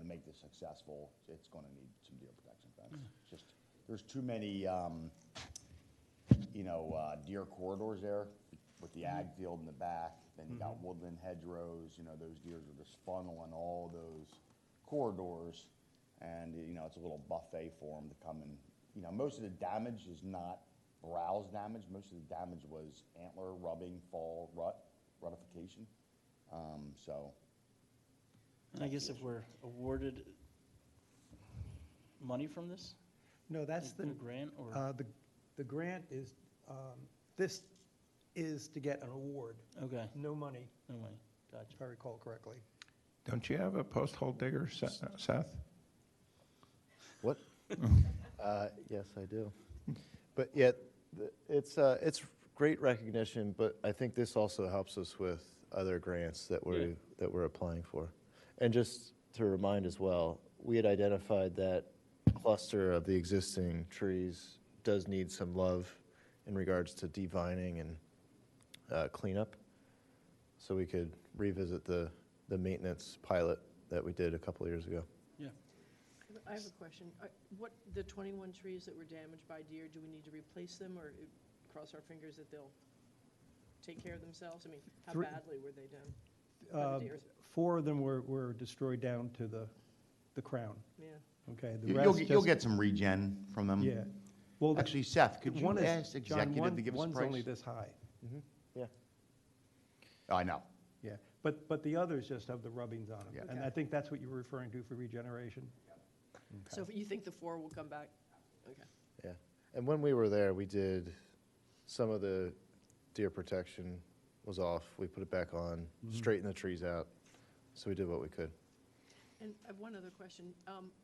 M: to make this successful, it's going to need some deer protection fence. Just, there's too many, deer corridors there with the ag field in the back. Then you got woodland hedgerows, those deers are just funneling all those corridors. And, it's a little buffet for them to come and, most of the damage is not browse damage. Most of the damage was antler, rubbing, fall, rutification.
A: And I guess if we're awarded money from this?
H: No, that's
A: Like
H: the
A: a grant or?
H: the grant is, this is to get an award.
A: Okay,
H: No money,
A: no way, gotcha.
H: if I recall correctly.
P: Don't you have a post-hole digger, Seth?
C: What? Yes, I do. But yet, it's great recognition, but I think this also helps us with other grants that we're applying for. And just to remind as well, we had identified that cluster of the existing trees does need some love in regards to devining and cleanup. So we could revisit the maintenance pilot that we did a couple of years ago.
A: Yeah.
Q: I have a question. What, the 21 trees that were damaged by deer, do we need to replace them, or cross our fingers that they'll take care of themselves? I mean, how badly were they done? by the deer?
H: 4 of them were destroyed down to the crown.
Q: Yeah.
H: Okay, the
M: You'll
H: rest
M: get, you'll
H: just-
M: get some regen from them.
H: Yeah. Well,
M: Actually, Seth, could you
H: one is-
M: ask
H: John,
M: executive to give us a
H: One's
M: price?
H: only this high.
C: Yeah.
M: Oh, I know.
H: Yeah, but the others just have the rubbings on them.
M: Yeah.
H: And
Q: Okay.
H: I think that's what you were referring to for regeneration.
Q: So you think the 4 will come back? Okay.
C: Yeah. And when we were there, we did, some of the deer protection was off. We put it back on, straightened the trees out. So we did what we could.
Q: And I have one other question.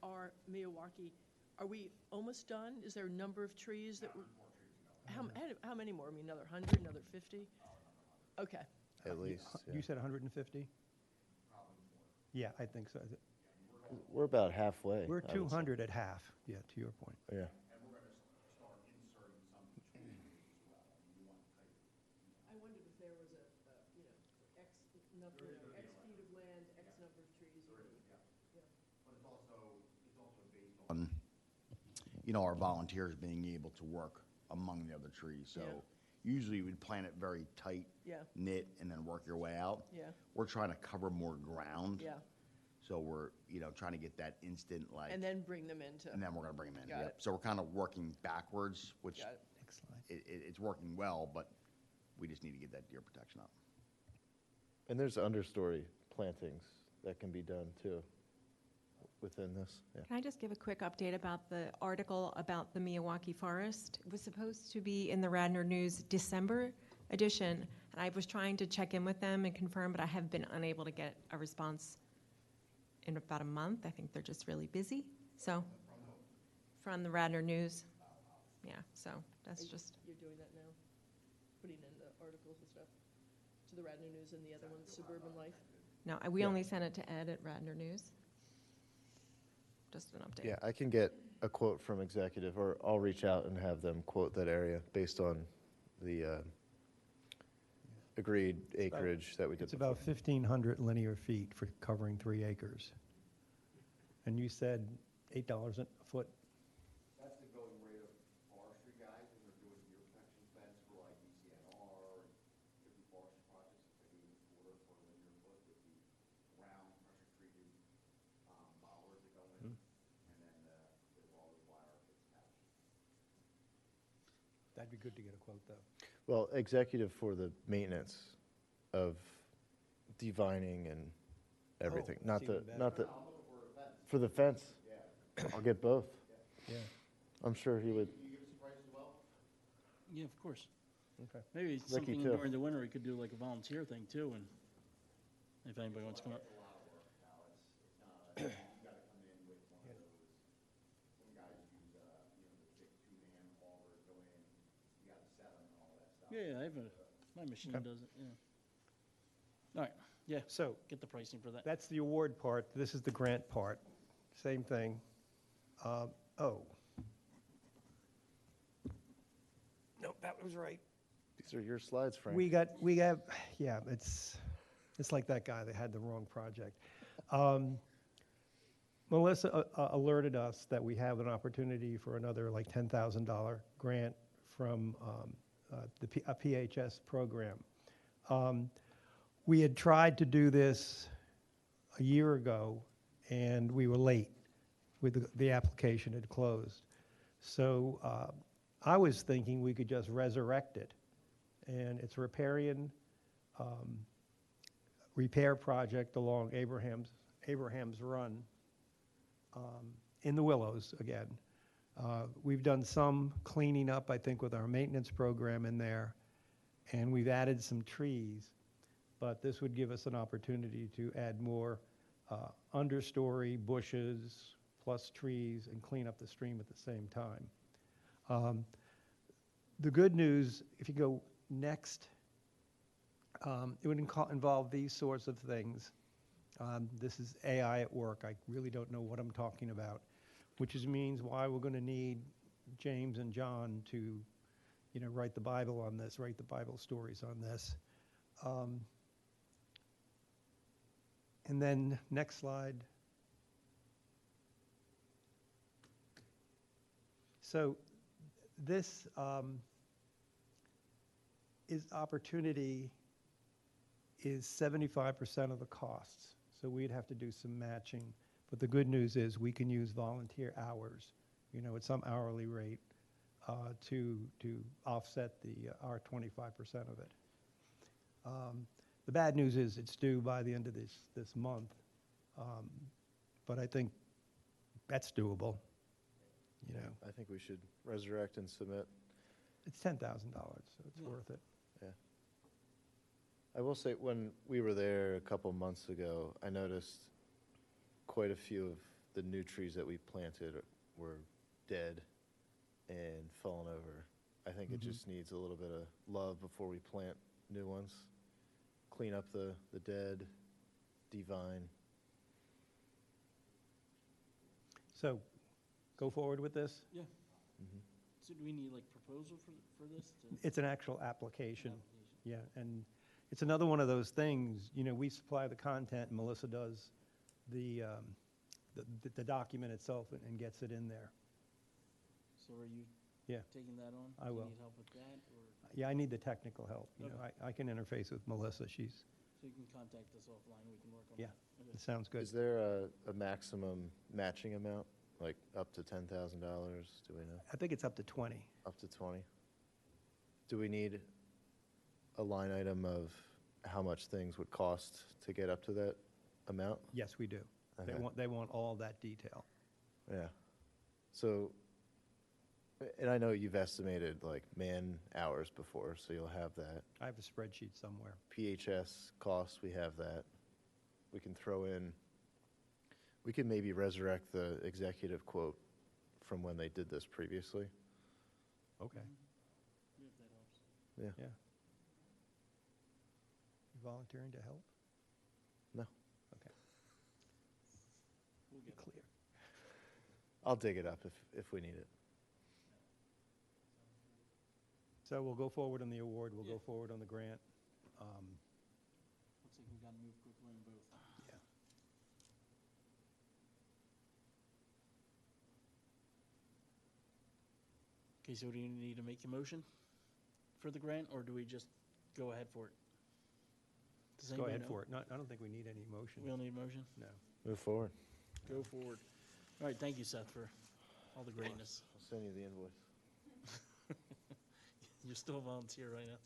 Q: Our Miyawaki, are we almost done? Is there a number of trees that? How many more? I mean, another 100, another 50? Okay.
C: At least, yeah.
H: You said 150? Yeah, I think so.
C: We're about halfway.
H: We're
C: I would say.
H: 200 at half, yeah, to your point.
C: Yeah.
Q: I wondered if there was X number, X feet of land, X number of trees.
M: On, our volunteers being able to work among the other trees. So
Q: Yeah.
M: usually we'd plant it very tight,
Q: Yeah.
M: knit, and then work your way out.
Q: Yeah.
M: We're trying to cover more ground.
Q: Yeah.
M: So we're, trying to get that instant, like,
Q: And then bring them into.
M: and then we're gonna bring them in.
Q: Got
M: Yep.
Q: it.
M: So we're kind of working backwards, which
Q: Got it.
H: Next slide.
M: it's working well, but we just need to get that deer protection up.
C: And there's understory plantings that can be done too within this. Yeah.
B: Can I just give a quick update about the article about the Miyawaki Forest? It was supposed to be in the Radnor News December edition, and I was trying to check in with them and confirm, but I have been unable to get a response in about a month. I think they're just really busy. So, from the Radnor News. Yeah, so that's just,
Q: You're doing that now? Putting in the articles and stuff to the Radnor News and the other ones, Suburban Life?
B: no, we only sent it to Ed at Radnor News. Just an update.
C: Yeah, I can get a quote from executive, or I'll reach out and have them quote that area based on the agreed acreage that we did.
H: It's about 1,500 linear feet for covering 3 acres. And you said $8 a foot?
M: That's the going rate of forestry guys, when they're doing deer protection fence for like DCNR, different forestry projects, if they do the quarter for a linear foot with the round pressure treated, bollards that go in, and then, the ball wire gets attached.
H: That'd be good to get a quote, though.
C: Well, executive for the maintenance of divining and everything,
H: Oh,
C: not
H: that's
C: the,
H: even
C: not the,
H: better.
C: for the fence. I'll get both.
H: Yeah.
C: I'm sure he would.
A: Yeah, of course.
H: Okay.
A: Maybe
C: Ricky,
A: something
C: too.
A: during the winter, we could do like a volunteer thing too, and if anybody wants to come up. Yeah, I have my machine
H: Okay.
A: does it, yeah. All right, yeah,
H: So
A: get the pricing for that.
H: that's the award part. This is the grant part. Same thing. Oh. No, that was right.
C: These are your slides, Frank.
H: We have, yeah, it's like that guy that had the wrong project. Melissa alerted us that we have an opportunity for another like $10,000 grant from a PHS program. We had tried to do this a year ago, and we were late with the application had closed. So I was thinking we could just resurrect it. And it's a riparian repair project along Abraham's Run in the Willows again. We've done some cleaning up, I think, with our maintenance program in there, and we've added some trees. But this would give us an opportunity to add more understory, bushes, plus trees, and clean up the stream at the same time. The good news, if you go next, it would involve these sorts of things. This is AI at work. I really don't know what I'm talking about. which means why we're going to need James and John to, write the Bible on this, write the Bible stories on this. And then, next slide. So this opportunity is 75% of the costs. So we'd have to do some matching. But the good news is we can use volunteer hours, at some hourly rate to offset our 25% of it. The bad news is it's due by the end of this month. But I think that's doable.
C: I think we should resurrect and submit.
H: It's $10,000, so it's worth it.
C: Yeah. I will say, when we were there a couple months ago, I noticed quite a few of the new trees that we planted were dead and fallen over. I think it just needs a little bit of love before we plant new ones. Clean up the dead, devine.
H: So, go forward with this?
A: Yeah. So do we need like proposal for this?
H: It's an actual application. Yeah, and it's another one of those things, we supply the content, and Melissa does the document itself and gets it in there.
A: So are you
H: Yeah.
A: taking that on?
H: I will.
A: Do you need help with that, or?
H: Yeah, I need the technical help.
A: Okay.
H: I can interface with Melissa.
A: So you can contact us offline, we can work on
H: Yeah.
A: that. Okay.
H: It sounds good.
C: Is there a maximum matching amount, like up to $10,000? Do we know?
H: I think it's up to 20.
C: Up to 20? Do we need a line item of how much things would cost to get up to that amount?
H: Yes, we do.
C: Okay.
H: They want all that detail.
C: Yeah. So, and I know you've estimated like man hours before, so you'll have that.
H: I have a spreadsheet somewhere.
C: PHS costs, we have that. We can throw in, we can maybe resurrect the executive quote from when they did this previously.
H: Okay.
A: Yeah, if that helps.
C: Yeah.
H: Yeah. You volunteering to help?
C: No.
H: Okay.
A: We'll get it.
H: Clear.
C: I'll dig it up if we need it.
H: So we'll go forward on the award. We'll
A: Yeah.
H: go forward on the grant.
A: Looks like we gotta move quickly on both.
H: Yeah.
A: Okay, so do you need to make a motion for the grant, or do we just go ahead for it? Does
H: Go
A: anybody
H: ahead
A: know?
H: for it. I don't think we need any motion.
A: We don't need a motion?
H: No.
C: Move forward.
A: Go forward. All right, thank you, Seth, for all the greatness.
C: I'll send you the invoice.
A: You're still a volunteer right now.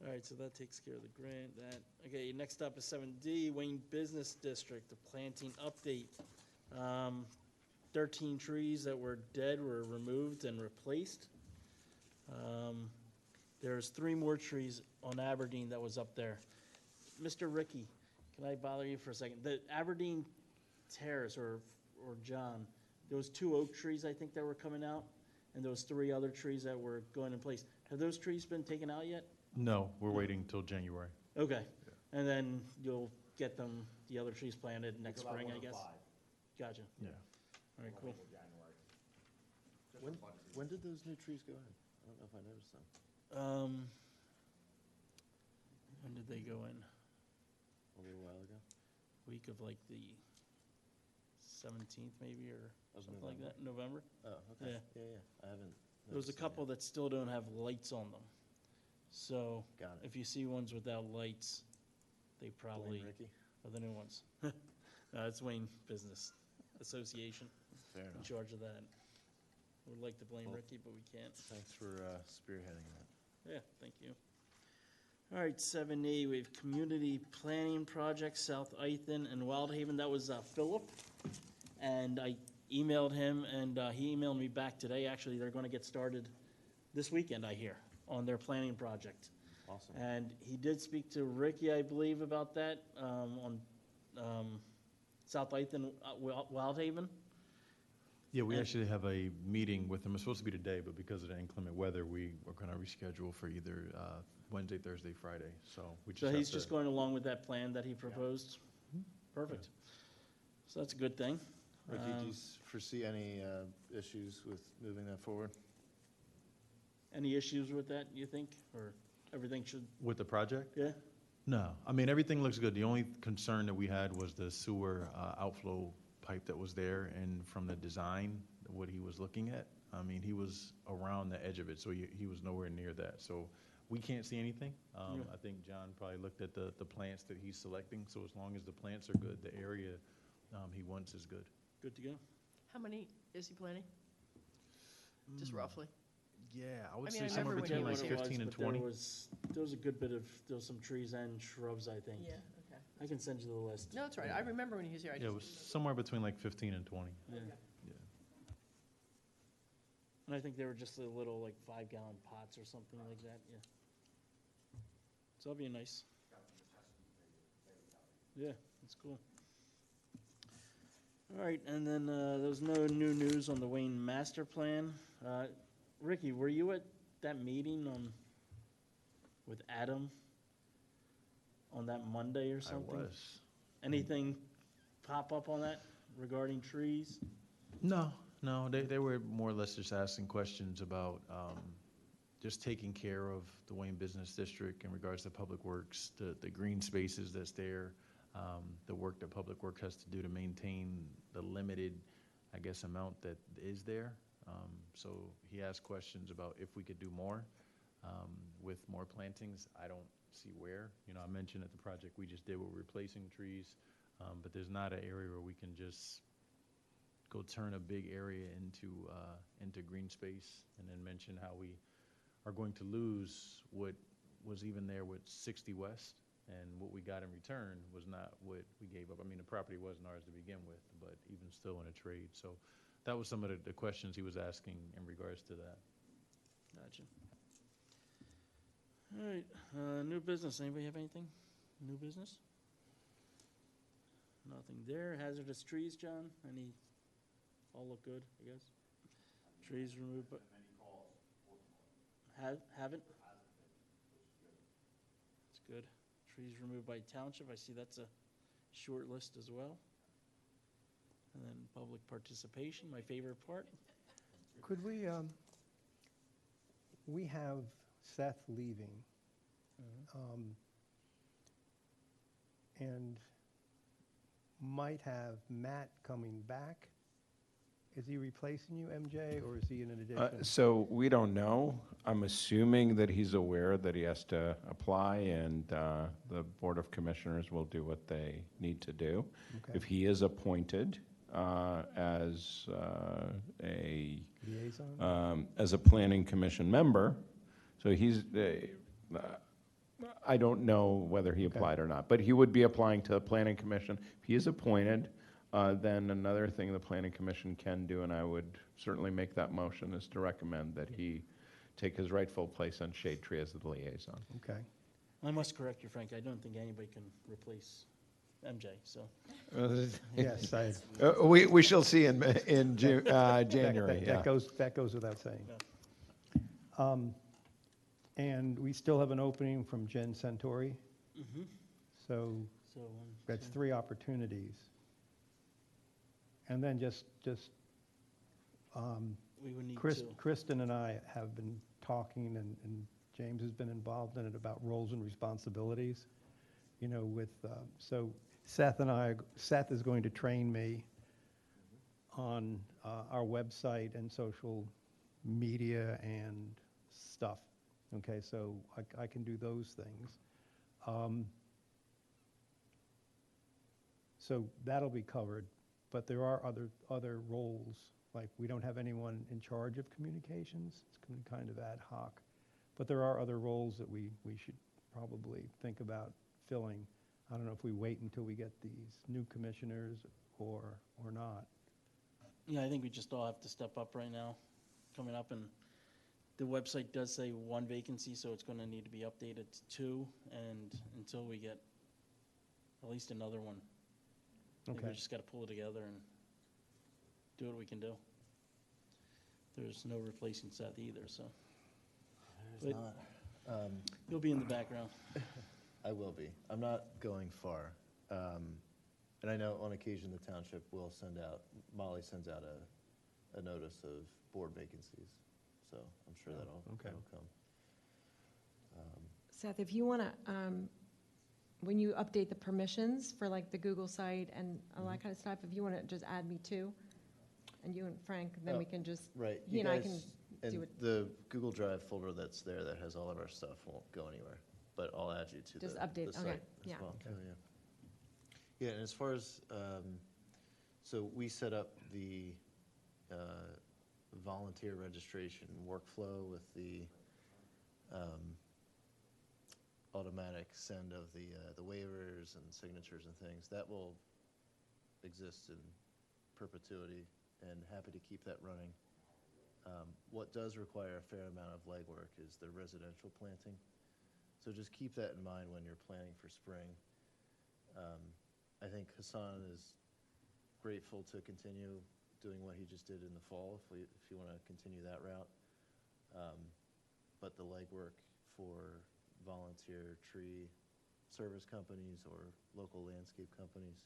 A: All right, so that takes care of the grant, that. Okay, next up is 7D, Wayne Business District, the planting update. 13 trees that were dead were removed and replaced. There's 3 more trees on Aberdeen that was up there. Mr. Ricky, can I bother you for a second? The Aberdeen Terrace, or John, there was 2 oak trees, I think, that were coming out, and those 3 other trees that were going in place. Have those trees been taken out yet?
O: No, we're waiting till January.
A: Okay, and then you'll get them, the other trees planted next spring, I guess? Gotcha.
O: Yeah.
A: All right, cool.
C: When did those new trees go in? I don't know if I noticed them.
A: When did they go in?
C: A little while ago?
A: Week of like the 17th maybe, or
C: Of
A: something like that, November?
C: Oh, okay.
A: Yeah.
C: Yeah. I haven't.
A: There was a
C: noticed them
A: couple
C: yet.
A: that still don't have lights on them. So
C: Got it.
A: if you see ones without lights, they probably
C: Blame Ricky?
A: are the new ones. No, it's Wayne Business Association
C: Fair
A: in
C: enough.
A: charge of that. Would like to blame
C: Well,
A: Ricky, but we can't.
C: Thanks for spearheading that.
A: Yeah, thank you. All right, 7E, we have community planning projects, South Ithan and Wildhaven. That was Philip, and I emailed him, and he emailed me back today. Actually, they're going to get started this weekend, I hear, on their planning project.
C: Awesome.
A: And he did speak to Ricky, I believe, about that on South Ithan, Wildhaven.
O: Yeah, we
A: And-
O: actually have a meeting with them. It's supposed to be today, but because of the inclement weather, we are going to reschedule for either Wednesday, Thursday, Friday. So we just
A: So
O: have
A: he's
O: to-
A: just going along with that plan that he proposed? Perfect. So that's a good thing.
C: Ricky, do you foresee any issues with moving that forward?
A: Any issues with that, you think, or everything should,
O: With the project?
A: yeah?
O: No, I mean, everything looks good. The only concern that we had was the sewer outflow pipe that was there, and from the design, what he was looking at, I mean, he was around the edge of it, so he was nowhere near that. So we can't see anything.
A: Yeah.
O: I think John probably looked at the plants that he's selecting, so as long as the plants are good, the area he wants is good.
A: Good to go?
Q: How many is he planning? Just roughly?
O: Yeah, I would
Q: I mean,
O: say
Q: I
O: somewhere
Q: remember when
O: between
Q: he
O: like
Q: was here.
O: 15 and
A: But there
O: 20.
A: was a good bit of, there was some trees and shrubs, I think.
Q: Yeah, okay.
A: I can send you the list.
Q: No, that's right. I remember when he was here. I
O: Yeah, it
Q: just-
O: was somewhere between like 15 and 20.
A: Yeah.
O: Yeah.
A: And I think they were just the little, like, 5-gallon pots or something like that, yeah. So that'll be nice. Yeah, that's cool. All right, and then there's no new news on the Wayne master plan. Ricky, were you at that meeting with Adam on that Monday or
O: I
A: something?
O: was.
A: Anything pop up on that regarding trees?
O: No, they were more or less just asking questions about just taking care of the Wayne Business District in regards to Public Works, the green spaces that's there, the work that Public Works has to do to maintain the limited, I guess, amount that is there. So he asked questions about if we could do more with more plantings. I don't see where. You know, I mentioned at the project we just did, we're replacing trees, but there's not an area where we can just go turn a big area into green space, and then mention how we are going to lose what was even there with 60 West, and what we got in return was not what we gave up. I mean, the property wasn't ours to begin with, but even still in a trade. So that was some of the questions he was asking in regards to that.
A: Gotcha. All right, new business. Anybody have anything? New business? Nothing there. Hazardous trees, John? Any, all look good, I guess? Trees removed, but. Haven't? That's good. Trees removed by Township. I see that's a short list as well. And then public participation, my favorite part.
H: Could we have Seth leaving, and might have Matt coming back? Is he replacing you, MJ, or is he in an addition?
P: So we don't know. I'm assuming that he's aware that he has to apply, and the Board of Commissioners will do what they need to do.
H: Okay.
P: If he is appointed as
H: Liaison?
P: as a planning commission member, so he's, I don't know whether he applied or not, but he would be applying to the planning commission. If he is appointed, then another thing the planning commission can do, and I would certainly make that motion, is to recommend that he take his rightful place on Shade Tree as the liaison.
H: Okay.
A: I must correct you, Frank. I don't think anybody can replace MJ, so.
H: Yes,
P: We shall see in January, yeah.
H: That goes without saying. And we still have an opening from Jen Santori,
A: Mhm.
H: so that's 3 opportunities. And then
A: We would need
H: Chris,
A: to.
H: Kristen and I have been talking, and James has been involved in it, about roles and responsibilities, you know, with, so Seth is going to train me on our website and social media and stuff, okay, so I can do those things. So that'll be covered, but there are other roles, like we don't have anyone in charge of communications. It's kind of ad hoc. But there are other roles that we should probably think about filling. I don't know if we wait until we get these new commissioners or not.
A: Yeah, I think we just all have to step up right now, coming up, and the website does say 1 vacancy, so it's gonna need to be updated to 2, and until we get at least another one. I think we
H: Okay.
A: just gotta pull it together and do what we can do. There's no replacing Seth either, so.
C: There's
A: But
C: not.
A: You'll be in the background.
C: I will be. I'm not going far. And I know on occasion the township will send out, Molly sends out a notice of board vacancies. So I'm sure that'll come.
B: Seth, if you want to, when you update the permissions for like the Google site and all that kind of stuff, if you want to just add me too, and you and Frank, then we can just,
C: Right.
B: he and I can
C: and
B: do it.
C: the Google Drive folder that's there that has all of our stuff won't go anywhere, but I'll add you to
B: Just
C: the
B: update,
C: site
B: okay,
C: as
B: yeah.
C: well. Oh, yeah. Yeah, and as far as, so we set up the volunteer registration workflow with the automatic send of the waivers and signatures and things. That will exist in perpetuity, and happy to keep that running. What does require a fair amount of legwork is the residential planting. So just keep that in mind when you're planning for spring. I think Hassan is grateful to continue doing what he just did in the fall, if you want to continue that route. But the legwork for volunteer tree service companies or local landscape companies,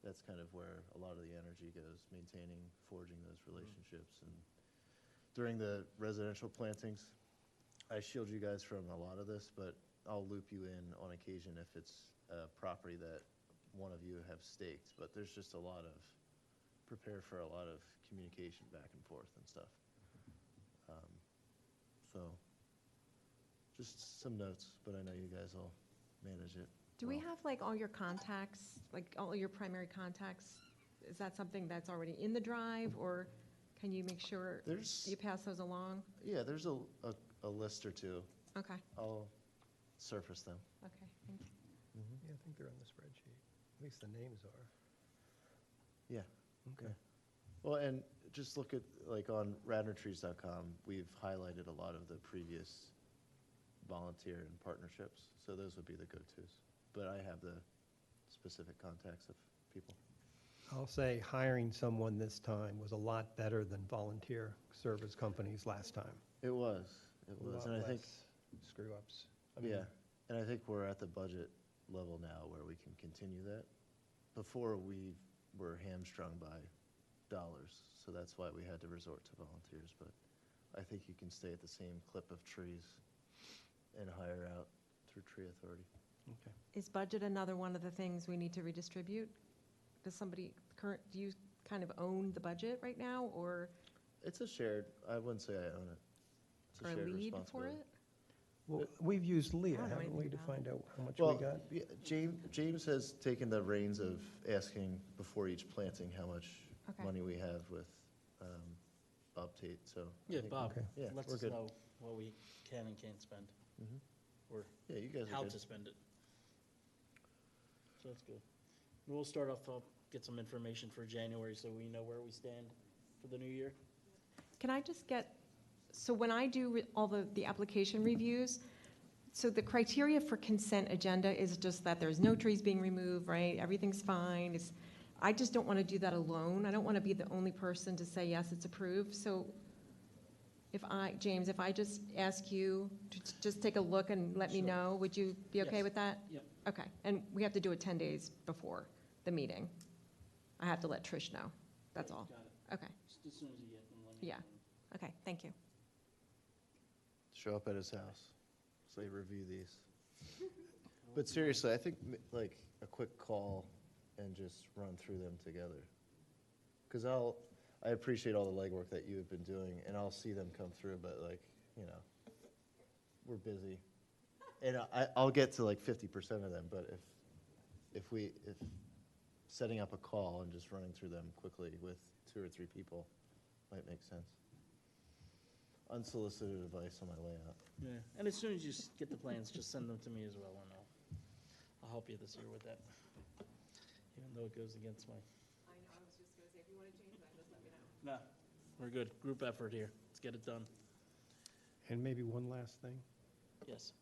C: that's kind of where a lot of the energy goes, maintaining, forging those relationships. And during the residential plantings, I shield you guys from a lot of this, but I'll loop you in on occasion if it's a property that one of you have staked. But there's just a lot of, prepare for a lot of communication back and forth and stuff. So just some notes, but I know you guys will manage it.
B: Do we have like all your contacts, like all your primary contacts? Is that something that's already in the drive, or can you make sure you pass those along?
C: Yeah, there's a list or two.
B: Okay.
C: I'll surface them.
B: Okay, thank you.
H: Yeah, I think they're on the spreadsheet. At least the names are.
C: Yeah. Okay. Well, and just look at, like, on radnortrees.com, we've highlighted a lot of the previous volunteer and partnerships, so those would be the go-tos. But I have the specific contacts of people.
H: I'll say hiring someone this time was a lot better than volunteer service companies last time.
C: It was, and I think,
H: screw-ups.
C: yeah, and I think we're at the budget level now where we can continue that. Before, we were hamstrung by dollars, so that's why we had to resort to volunteers, but I think you can stay at the same clip of trees and hire out through Tree Authority.
H: Okay.
B: Is budget another one of the things we need to redistribute? Does somebody, do you kind of own the budget right now, or?
C: It's a shared, I wouldn't say I own it. It's a
B: Or
C: shared
B: lead for
C: responsibility.
B: it?
H: Well, we've used Leah,
B: I don't know
H: haven't we,
B: anything
H: to
B: about
H: find out how much
C: Well,
H: we got?
C: yeah, James has taken the reins of asking before each planting how much
B: Okay.
C: money we have with update, so. I
A: Yeah,
C: think-
A: Bob,
C: Yeah,
A: lets
C: we're
A: us
C: good.
A: know what we can and can't spend,
C: Mhm.
A: or
C: Yeah, you guys are
A: how
C: good.
A: to spend it. So that's good. We'll start off, get some information for January so we know where we stand for the new year.
B: Can I just get, so when I do all the application reviews, so the criteria for consent agenda is just that there's no trees being removed, right? Everything's fine. I just don't want to do that alone. I don't want to be the only person to say, yes, it's approved. So James, if I just ask you to just take a look and let me
A: Sure.
B: know, would you be okay
A: Yes.
B: with that?
A: Yep.
B: Okay, and we have to do it 10 days before the meeting. I have to let Trish know, that's all.
A: Got it.
B: Okay,
A: Just as soon as you get them, let me
B: Yeah.
A: know.
B: okay, thank you.
C: Show up at his house, say, review these. But seriously, I think like a quick call and just run through them together. Because I appreciate all the legwork that you have been doing, and I'll see them come through, but like, you know, we're busy. And I'll get to like 50% of them, but if setting up a call and just running through them quickly with 2 or 3 people might make sense. Unsolicited advice on my way out.
A: Yeah, and as soon as you get the plans, just send them to me as well, and I'll help you this year with that, even though it goes against my.
B: I know, I was just going to say, if you want to change that, just let me know.
A: No, we're good. Group effort here. Let's get it done.
H: And maybe one last thing.
A: Yes.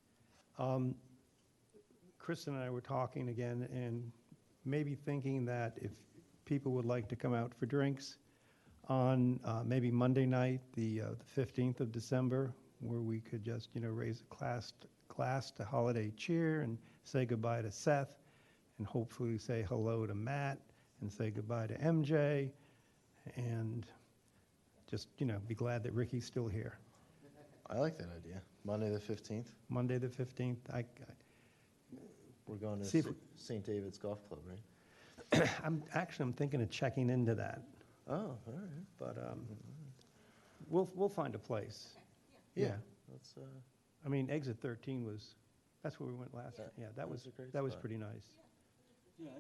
H: Kristen and I were talking again, and maybe thinking that if people would like to come out for drinks on maybe Monday night, the 15th of December, where we could just, raise a glass to holiday cheer and say goodbye to Seth, and hopefully say hello to Matt and say goodbye to MJ, and just, be glad that Ricky's still here.
C: I like that idea. Monday the 15th,
H: Monday, the 15th,
C: we're going to
H: See if we-
C: St. David's Golf Club, right?
H: I'm thinking of checking into that,
C: Oh, all right.
H: but we'll find a place. Yeah.
C: That's,
H: I mean, exit 13 that's where we went last.
C: Yeah,
H: Yeah, that
C: that
H: was,
C: was a great
H: that was
C: spot.
H: pretty nice.
A: Yeah,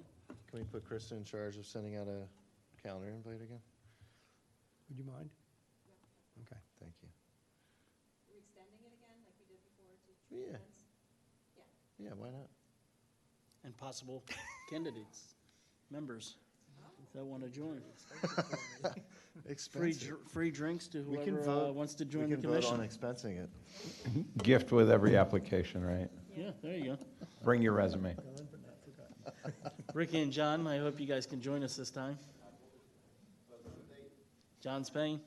C: can we put Krista in charge of sending out a calendar invite again?
H: Would you mind? Okay.
C: Thank you.
B: Are we extending it again, like we did before, to
C: tree Yeah.
B: events?
C: Yeah, why not?
A: and possible candidates, members that want to join.
C: Expensive.
A: Free drinks to
C: We can
A: whoever
C: vote.
A: wants to
C: We
A: join the
C: can vote on
A: commission.
C: expensing it.
P: Gift with every application, right?
A: Yeah, there you go.
P: Bring your resume.
A: Ricky and John, I hope you guys can join us this time. John Spain?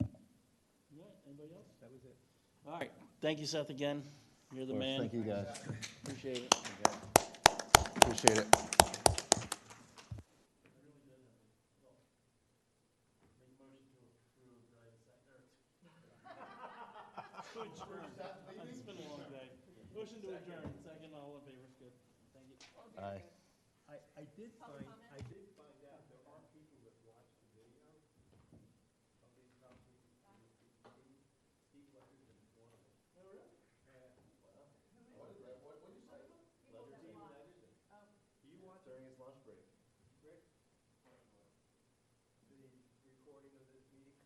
A: Anybody else? That was it. All right, thank you, Seth, again. You're the
C: Well,
A: man.
C: Thank you, guys.
A: Appreciate it.
C: Appreciate it.
A: It's been a long day. Motion to adjourn, second, all in favor, good. Thank you.
C: Aye.
H: I did find out there are people that watch the video of these properties. Steve Leonard is one of them. Oh, really?
C: What did you say?
H: Do you watch
C: During his lunch break.
H: Rick? The recording of this meeting?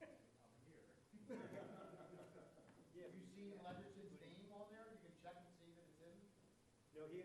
H: I'm here.
M: Have you seen Leonardson's name on there? You can check and see that it's him?
H: No, he